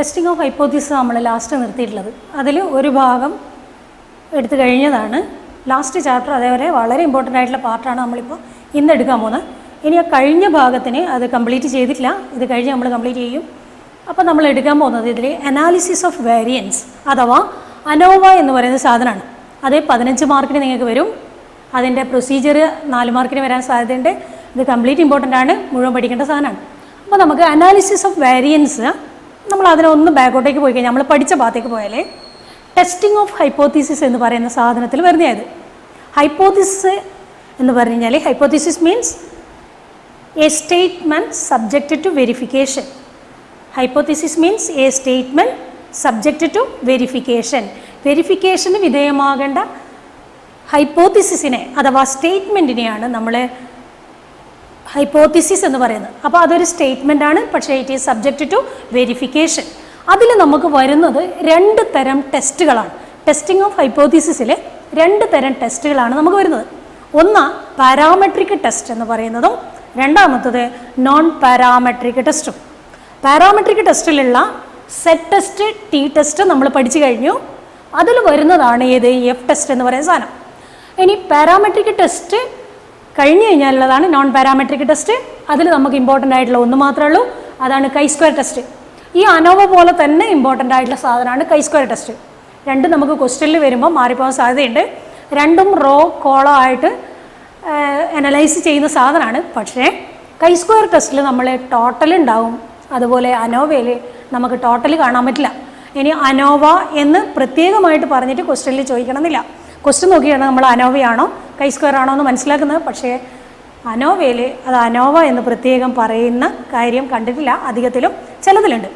Testing of hypothesis നമ്മൾ last നിർത്തിയിട്ടുള്ളത്. അതിൽ ഒരു ഭാഗം എടുത്തു കഴിഞ്ഞതാണ്. ലാസ്റ്റ് ചാപ്റ്റർ അതേപോലെ വളരെ ഇമ്പോർട്ടൻ്റ് ആയിട്ടുള്ള പാർട്ടാണ് നമ്മളിപ്പോൾ ഇന്ന് എടുക്കാൻ പോകുന്നത്. ഇനി ആ കഴിഞ്ഞ ഭാഗത്തിന് അത് കംപ്ലീറ്റ് ചെയ്തിട്ടില്ല, ഇത് കഴിഞ്ഞ് നമ്മൾ കംപ്ലീറ്റ് ചെയ്യും. അപ്പോൾ നമ്മൾ എടുക്കാൻ പോകുന്നത് ഇതിൽ അനാലിസിസ് ഓഫ് വേരിയൻസ് അഥവാ അനോവ എന്ന് പറയുന്ന സാധനമാണ്. അത് 15 മാർക്കിന് നിങ്ങൾക്ക് വരും. അതിൻ്റെ പ്രൊസീജിയർ 4 മാർക്കിന് വരാൻ സാധ്യതയുണ്ട്. ഇത് കംപ്ലീറ്റ് ഇമ്പോർട്ടൻ്റ് ആണ്, മുഴുവൻ പഠിക്കേണ്ട സാധനമാണ്. അപ്പോൾ നമുക്ക് അനാലിസിസ് ഓഫ് വേരിയൻസ് നമ്മൾ അതിനൊന്ന് ബാക്കോട്ടേക്ക് പോയി കഴിഞ്ഞാൽ നമ്മൾ പഠിച്ച ഭാഗത്തേക്ക് പോയാൽ ടെസ്റ്റിംഗ് ഓഫ് ഹൈപ്പോത്തീസിസ് എന്ന് പറയുന്ന സാധനത്തിൽ വരുന്നതായത്. ഹൈപ്പോത്തീസിസ് എന്ന് പറഞ്ഞു കഴിഞ്ഞാൽ hypothesis means a statement subject to verification. Hypothesis means a statement subject to verification. വെരിഫിക്കേഷന് വിധേയമാകേണ്ട ഹൈപ്പോത്തീസിസിനെ അഥവാ സ്റ്റേറ്റ്മെൻറ്റിനെയാണ് നമ്മൾ ഹൈപ്പോത്തീസിസ് എന്ന് പറയുന്നത്. അപ്പോൾ അതൊരു സ്റ്റേറ്റ്മെൻ്റ് ആണ്, പക്ഷേ it is subject to verification. അതിൽ നമുക്ക് വരുന്നത് 2 തരം ടെസ്റ്റുകളാണ്. ടെസ്റ്റിംഗ് ഓഫ് ഹൈപ്പോത്തീസിസിൽ 2 തരം ടെസ്റ്റുകളാണ് നമുക്ക് വരുന്നത്. ഒന്ന് പാരാമെട്രിക് ടെസ്റ്റ് എന്ന് പറയുന്നതും രണ്ടാമത്തത് നോൺ പാരാമെട്രിക് ടെസ്റ്റും. പാരാമെട്രിക് ടെസ്റ്റിലുള്ള സെറ്റ് ടെസ്റ്റ്, ടി ടെസ്റ്റ് നമ്മൾ പഠിച്ചു കഴിഞ്ഞു. അതിൽ വരുന്നതാണ് ഏത് എഫ് ടെസ്റ്റ് എന്ന് പറയുന്ന സാധനം. ഇനി പാരാമെട്രിക് ടെസ്റ്റ് കഴിഞ്ഞ് കഴിഞ്ഞാലുള്ളതാണ് നോൺ പാരാമെട്രിക് ടെസ്റ്റ്. അതിൽ നമുക്ക് ഇമ്പോർട്ടൻ്റ് ആയിട്ടുള്ള ഒന്ന് മാത്രമേ ഉള്ളൂ, അതാണ് കൈ സ്ക്വയർ ടെസ്റ്റ്. ഈ അനോവ പോലെ തന്നെ ഇമ്പോർട്ടൻ്റ് ആയിട്ടുള്ള സാധനമാണ് കൈ സ്ക്വയർ ടെസ്റ്റ്. രണ്ടും നമുക്ക് ക്വസ്റ്റ്യനിൽ വരുമ്പോൾ മാറിപ്പോകാൻ സാധ്യതയുണ്ട്. രണ്ടും റോ കോളം ആയിട്ട് അനലൈസ് ചെയ്യുന്ന സാധനമാണ്. പക്ഷേ കൈ സ്ക്വയർ ടെസ്റ്റിൽ നമ്മൾ ടോട്ടൽ ഉണ്ടാവും, അതുപോലെ അനോവയിൽ നമുക്ക് ടോട്ടൽ കാണാൻ പറ്റില്ല. ഇനി അനോവ എന്ന് പ്രത്യേകമായിട്ട് പറഞ്ഞിട്ട് ക്വസ്റ്റ്യനിൽ ചോദിക്കണമെന്നില്ല. ക്വസ്റ്റ്യൻ നോക്കിയാണ് നമ്മൾ അനോവയാണോ കൈ സ്ക്വയർ ആണോ എന്ന് മനസ്സിലാക്കുന്നത്. പക്ഷേ അനോവയിൽ അത് അനോവ എന്ന് പ്രത്യേകം പറയുന്ന കാര്യം കണ്ടിട്ടില്ല. അധികത്തിലും ചിലതിലുണ്ട്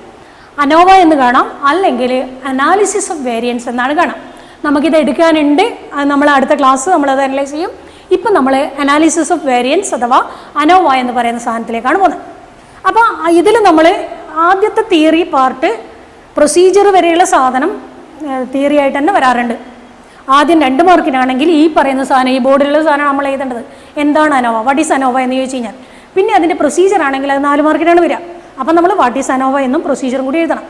അനോവ എന്ന് കാണാം, അല്ലെങ്കിൽ അനാലിസിസ് ഓഫ് വേരിയൻസ് എന്നാണ് കാണാം. നമുക്കിത് എടുക്കാനുണ്ട്, അത് നമ്മൾ അടുത്ത ക്ലാസ് നമ്മളത് അനലൈസ് ചെയ്യും. ഇപ്പം നമ്മൾ അനാലിസിസ് ഓഫ് വേരിയൻസ് അഥവാ അനോവ എന്ന് പറയുന്ന സാധനത്തിലേക്കാണ് പോകുന്നത്. അപ്പോൾ ഇതിൽ നമ്മൾ ആദ്യത്തെ തിയറി പാർട്ട് പ്രൊസീജിയർ വരെയുള്ള സാധനം തിയറി ആയിട്ട് തന്നെ വരാറുണ്ട്. ആദ്യം 2 മാർക്കിനാണെങ്കിൽ ഈ പറയുന്ന സാധനം, ഈ ബോർഡിലുള്ള സാധനം നമ്മൾ എഴുതേണ്ടത് എന്താണ് അനോവ, വാട്ട് ഈസ് അനോവ എന്ന് ചോദിച്ചു കഴിഞ്ഞാൽ. പിന്നെ അതിൻ്റെ പ്രൊസീജിയർ ആണെങ്കിൽ അത് 4 മാർക്കിനാണ് വരിക. അപ്പം നമ്മൾ വാട്ട് ഈസ് അനോവ എന്നും പ്രൊസീജിയറും കൂടി എഴുതണം.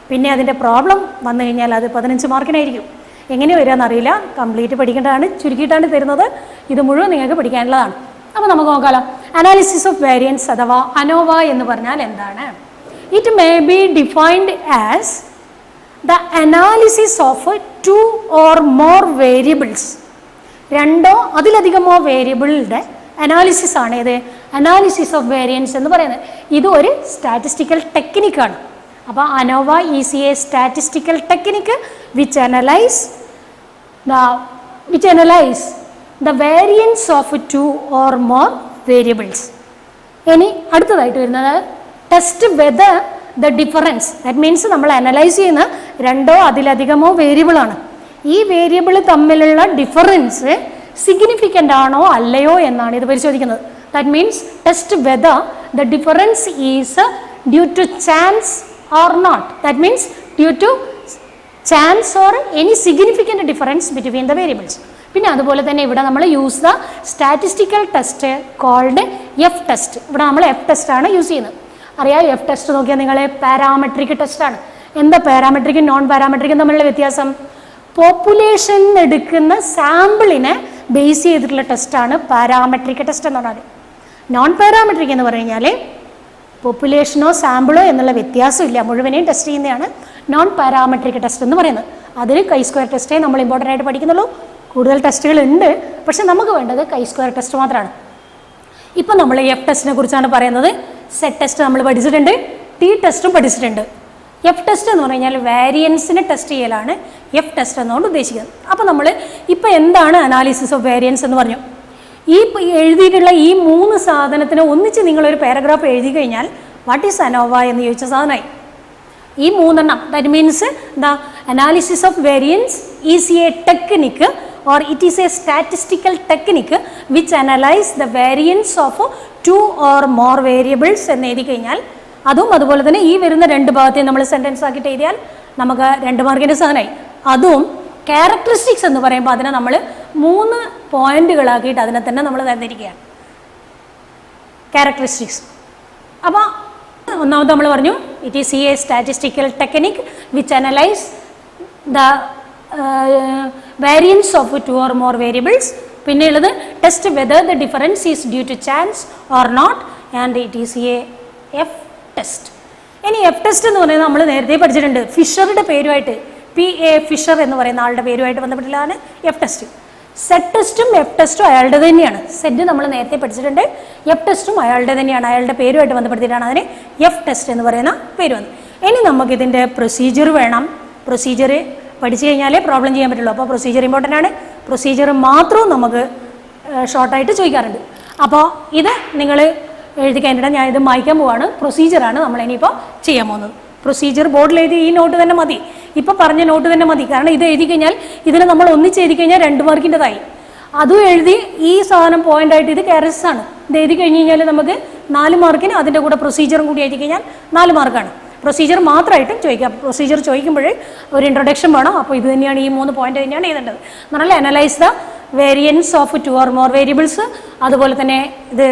പിന്നെ അതിൻ്റെ പ്രോബ്ലം വന്നു കഴിഞ്ഞാൽ അത് 15 മാർക്കിനായിരിക്കും. എങ്ങനെ വരികയെന്നറിയില്ല, കംപ്ലീറ്റ് പഠിക്കേണ്ടതാണ്, ചുരുക്കിയിട്ടാണ് തരുന്നത്. ഇത് മുഴുവൻ നിങ്ങൾക്ക് പഠിക്കാനുള്ളതാണ്. അപ്പോൾ നമുക്ക് നോക്കാമല്ലോ. അനാലിസിസ് ഓഫ് വേരിയൻസ് അഥവാ അനോവ എന്ന് പറഞ്ഞാൽ എന്താണ്? It may be defined as the analysis of 2 or more variables. 2 അതിലധികമോ വേരിയബിളുടെ അനാലിസിസ് ആണ് ഇത് അനാലിസിസ് ഓഫ് വേരിയൻസ് എന്ന് പറയുന്നത്. ഇത് ഒരു സ്റ്റാറ്റിസ്റ്റിക്കൽ ടെക്നിക്കാണ്. അപ്പോൾ ANOVA is a statistical technique which analyse the variance of 2 or more variables. ഇനി അടുത്തതായിട്ട് വരുന്നത് test whether the difference. That means നമ്മൾ അനലൈസ് ചെയ്യുന്ന 2 അതിലധികമോ വേരിയബിളാണ്. ഈ വേരിയബിൾ തമ്മിലുള്ള ഡിഫറൻസ് സിഗ്നിഫിക്കൻ്റ് ആണോ അല്ലയോ എന്നാണ് ഇത് പരിശോധിക്കുന്നത്. That means test whether the difference is due to chance or not. That means due to chance or any significant difference between the variables. പിന്നെ അതുപോലെ തന്നെ ഇവിടെ നമ്മൾ use the statistical test called F test. ഇവിടെ നമ്മൾ F test ആണ് use ചെയ്യുന്നത്. അറിയാം, എഫ് ടെസ്റ്റ് നോക്കിയാൽ നിങ്ങൾ പാരാമെട്രിക് ടെസ്റ്റാണ്. എന്താ പാരാമെട്രിക്കും നോൺ പാരാമെട്രിക്കും തമ്മിലുള്ള വ്യത്യാസം? പോപ്പുലേഷൻ എടുക്കുന്ന സാമ്പിളിനെ ബേസ് ചെയ്തിട്ടുള്ള ടെസ്റ്റാണ് പാരാമെട്രിക് ടെസ്റ്റ് എന്ന് പറഞ്ഞാൽ. നോൺ പാരാമെട്രിക് എന്ന് പറഞ്ഞു കഴിഞ്ഞാൽ പോപ്പുലേഷനോ സാമ്പിളോ എന്നുള്ള വ്യത്യാസമില്ല, മുഴുവനെയും ടെസ്റ്റ് ചെയ്യുന്നതാണ് നോൺ പാരാമെട്രിക് ടെസ്റ്റ് എന്ന് പറയുന്നത്. അതിൽ കൈ സ്ക്വയർ ടെസ്റ്റേ നമ്മൾ ഇമ്പോർട്ടൻ്റ് ആയിട്ട് പഠിക്കുന്നുള്ളൂ. കൂടുതൽ ടെസ്റ്റുകൾ ഉണ്ട്, പക്ഷെ നമുക്ക് വേണ്ടത് കൈ സ്ക്വയർ ടെസ്റ്റ് മാത്രമാണ്. ഇപ്പം നമ്മൾ എഫ് ടെസ്റ്റിനെ കുറിച്ചാണ് പറയുന്നത്. സെറ്റ് ടെസ്റ്റ് നമ്മൾ പഠിച്ചിട്ടുണ്ട്, ടി ടെസ്റ്റും പഠിച്ചിട്ടുണ്ട്. എഫ് ടെസ്റ്റ് എന്ന് പറഞ്ഞു കഴിഞ്ഞാൽ വേരിയൻസിനെ ടെസ്റ്റ് ചെയ്യലാണ് എഫ് ടെസ്റ്റ് എന്നുകൊണ്ട് ഉദ്ദേശിക്കുന്നത്. അപ്പോൾ നമ്മൾ ഇപ്പോൾ എന്താണ് അനാലിസിസ് ഓഫ് വേരിയൻസ് എന്ന് പറഞ്ഞു. ഈ എഴുതിയിട്ടുള്ള ഈ 3 സാധനത്തിന് ഒന്നിച്ച് നിങ്ങളൊരു പാരഗ്രാഫ് എഴുതി കഴിഞ്ഞാൽ വാട്ട് ഈസ് അനോവ എന്ന് ചോദിച്ച സാധനമായി. ഈ 3 എണ്ണം, that means the analysis of variance is a technique or it is a statistical technique which analyze the variance of 2 or more variables എന്ന് എഴുതി കഴിഞ്ഞാൽ അതും അതുപോലെ തന്നെ ഈ വരുന്ന 2 ഭാഗത്തെ നമ്മൾ സെൻറ്റൻസ് ആക്കിയിട്ട് എഴുതിയാൽ നമുക്ക് 2 മാർക്കിൻ്റെ സാധനമായി. അതും ക്യാരക്ടറിസ്റ്റിക്സ് എന്ന് പറയുമ്പോൾ അതിനെ നമ്മൾ 3 പോയിന്റുകളാക്കിയിട്ട് അതിനെ തന്നെ നമ്മൾ തന്നിരിക്കുകയാണ് ക്യാരക്ടറിസ്റ്റിക്സ്. അപ്പോൾ ഒന്നാമത് നമ്മൾ പറഞ്ഞു it is a statistical technique which analyse the variance of 2 or more variables. പിന്നെ ഉള്ളത് test whether the difference is due to chance or not and it is a F test. ഇനി എഫ് ടെസ്റ്റ് എന്ന് പറയുന്നത് നമ്മൾ നേരത്തെ പഠിച്ചിട്ടുണ്ട്. ഫിഷറുടെ പേരുമായിട്ട് PA Fisher എന്ന് പറയുന്ന ആളുടെ പേരുമായിട്ട് ബന്ധപ്പെട്ടിട്ടാണ് എഫ് ടെസ്റ്റ്. സെറ്റ് ടെസ്റ്റും എഫ് ടെസ്റ്റും അയാളുടെ തന്നെയാണ്. സെറ്റ് നമ്മൾ നേരത്തെ പഠിച്ചിട്ടുണ്ട്, എഫ് ടെസ്റ്റും അയാളുടെ തന്നെയാണ്. അയാളുടെ പേരുമായിട്ട് ബന്ധപ്പെടുത്തിയിട്ടാണ് അതിന് എഫ് ടെസ്റ്റ് എന്ന് പറയുന്ന പേര് വന്നത്. ഇനി നമുക്കിതിൻ്റെ പ്രൊസീജിയർ വേണം. പ്രൊസീജിയർ പഠിച്ചു കഴിഞ്ഞാലേ പ്രോബ്ലം ചെയ്യാൻ പറ്റുള്ളൂ. അപ്പോൾ പ്രൊസീജിയർ ഇമ്പോർട്ടൻ്റ് ആണ്. പ്രൊസീജിയർ മാത്രവും നമുക്ക് ഷോർട്ടായിട്ട് ചോദിക്കാറുണ്ട്. അപ്പോൾ ഇത് നിങ്ങൾ എഴുതി കഴിഞ്ഞിട്ട് ഞാൻ ഇത് മായ്ക്കാൻ പോവാണ്. പ്രൊസീജിയറാണ് നമ്മൾ ഇനിയിപ്പോൾ ചെയ്യാൻ പോകുന്നത്. പ്രൊസീജിയർ ബോർഡിൽ എഴുതി ഈ നോട്ട് തന്നെ മതി, ഇപ്പോൾ പറഞ്ഞ നോട്ട് തന്നെ മതി. കാരണം ഇത് എഴുതി കഴിഞ്ഞാൽ ഇതിനെ നമ്മൾ ഒന്നിച്ച് എഴുതി കഴിഞ്ഞാൽ 2 മാർക്കിൻ്റെതായി. അതും എഴുതി ഈ സാധനം പോയിൻ്റായിട്ട് ഇത് ക്യാരസ് ആണ്. ഇത് എഴുതി കഴിഞ്ഞ് കഴിഞ്ഞാൽ നമുക്ക് 4 മാർക്കിന് അതിൻ്റെ കൂടെ പ്രൊസീജിയറും കൂടി എഴുതി കഴിഞ്ഞാൽ 4 മാർക്കാണ്. പ്രൊസീജിയർ മാത്രമായിട്ടും ചോദിക്കാം. പ്രൊസീജിയർ ചോദിക്കുമ്പോൾ ഒരു ഇൻട്രൊഡക്ഷൻ വേണം. അപ്പോൾ ഇത് തന്നെയാണ്, ഈ 3 പോയിന്റ് തന്നെയാണ് എഴുതേണ്ടത്. എന്ന് പറഞ്ഞാൽ analyse the variance of 2 or more variables. അതുപോലെ തന്നെ ഇത്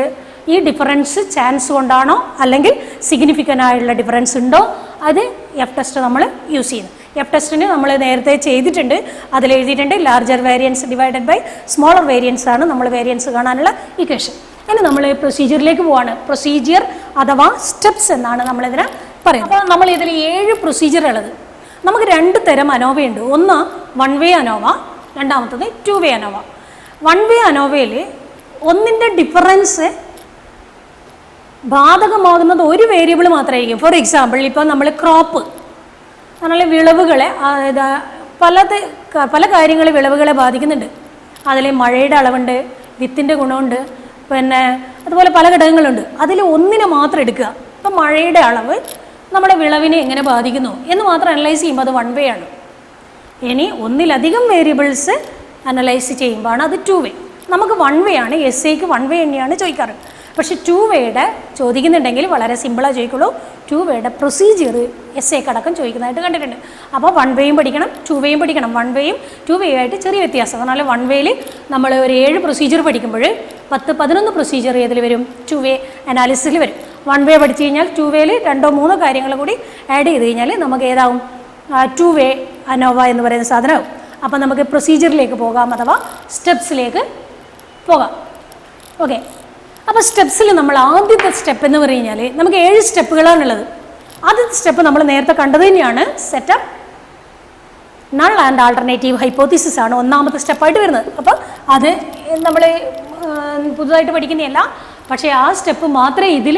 ഈ ഡിഫറൻസ് ചാൻസ് കൊണ്ടാണോ അല്ലെങ്കിൽ സിഗ്നിഫിക്കൻ്റ് ആയിട്ടുള്ള ഡിഫറൻസ് ഉണ്ടോ, അത് എഫ് ടെസ്റ്റ് നമ്മൾ യൂസ് ചെയ്യുന്നു. എഫ് ടെസ്റ്റിന് നമ്മൾ നേരത്തെ ചെയ്തിട്ടുണ്ട്, അതിൽ എഴുതിയിട്ടുണ്ട് larger variance divided by smaller variance ആണ് നമ്മൾ വേരിയൻസ് കാണാനുള്ള ഇക്വേഷൻ. ഇനി നമ്മൾ പ്രൊസീജിയറിലേക്ക് പോവാണ്. പ്രൊസീജിയർ അഥവാ സ്റ്റെപ്സ് എന്നാണ് നമ്മളിതിനെ പറയുന്നത്. അപ്പോൾ നമ്മൾ ഇതിൽ 7 പ്രൊസീജിയർ ഉള്ളത്. നമുക്ക് 2 തരം അനോവയുണ്ട്. ഒന്ന് 1 way അനോവ, രണ്ടാമത്തത് 2 way അനോവ. 1 way അനോവയിൽ ഒന്നിൻ്റെ ഡിഫറൻസ് ബാധകമാകുന്നത് ഒരു വേരിയബിൾ മാത്രമായിരിക്കും. ഫോർ എക്സാമ്പിൾ ഇപ്പോൾ നമ്മൾ ക്രോപ്പ്, അങ്ങനെ വിളവുകളെ പല കാര്യങ്ങൾ വിളവുകളെ ബാധിക്കുന്നുണ്ട്. അതിൽ മഴയുടെ അളവുണ്ട്, വിത്തിൻ്റെ ഗുണമുണ്ട്, പിന്നെ അതുപോലെ പല ഘടകങ്ങളുണ്ട്. അതിൽ ഒന്നിനെ മാത്രം എടുക്കുക. അപ്പോൾ മഴയുടെ അളവ് നമ്മുടെ വിളവിനെ എങ്ങനെ ബാധിക്കുന്നു എന്ന് മാത്രം അനലൈസ് ചെയ്യുമ്പോൾ അത് 1 way ആണ്. ഇനി ഒന്നിലധികം വേരിയബിൾസ് അനലൈസ് ചെയ്യുമ്പോഴാണ് അത് 2 way. നമുക്ക് 1 way ആണ്, എസ്സേക്ക് 1 way തന്നെയാണ് ചോദിക്കാറ്. പക്ഷേ 2 wayയുടെ ചോദിക്കുന്നുണ്ടെങ്കിൽ വളരെ സിമ്പിളായി ചോദിക്കുള്ളൂ. 2 wayയുടെ പ്രൊസീജിയർ എസ്സേക്ക് അടക്കം ചോദിക്കുന്നതായിട്ട് കണ്ടിട്ടുണ്ട്. അപ്പോൾ 1 wayയും പഠിക്കണം, 2 wayയും പഠിക്കണം. 1 wayയും 2 wayയും ആയിട്ട് ചെറിയ വ്യത്യാസം. എന്നാൽ 1 wayയിൽ നമ്മൾ ഒരു 7 പ്രൊസീജിയർ പഠിക്കുമ്പോൾ 10-11 പ്രൊസീജിയർ ഏതിൽ വരും? 2 way അനാലിസിസിൽ വരും. 1 way പഠിച്ചു കഴിഞ്ഞാൽ 2 wayയിൽ 2-3 കാര്യങ്ങൾ കൂടി ആഡ് ചെയ്ത് കഴിഞ്ഞാൽ നമുക്ക് ഏതാവും? 2 way അനോവ എന്ന് പറയുന്ന സാധനമാവും. അപ്പോൾ നമുക്ക് പ്രൊസീജിയറിലേക്ക് പോകാം, അഥവാ സ്റ്റെപ്സിലേക്ക് പോകാം. ഓക്കെ, അപ്പോൾ സ്റ്റെപ്സിൽ നമ്മൾ ആദ്യത്തെ സ്റ്റെപ്പ് എന്ന് പറഞ്ഞു കഴിഞ്ഞാൽ നമുക്ക് 7 സ്റ്റെപ്പുകളാണുള്ളത്. ആദ്യത്തെ സ്റ്റെപ്പ് നമ്മൾ നേരത്തെ കണ്ടത് തന്നെയാണ്. Setup null and alternative hypothesis ആണ് ഒന്നാമത്തെ സ്റ്റെപ്പായിട്ട് വരുന്നത്. അപ്പോൾ അത് നമ്മൾ പുതുതായിട്ട് പഠിക്കുന്നതല്ല, പക്ഷേ ആ സ്റ്റെപ്പ് മാത്രമേ ഇതിൽ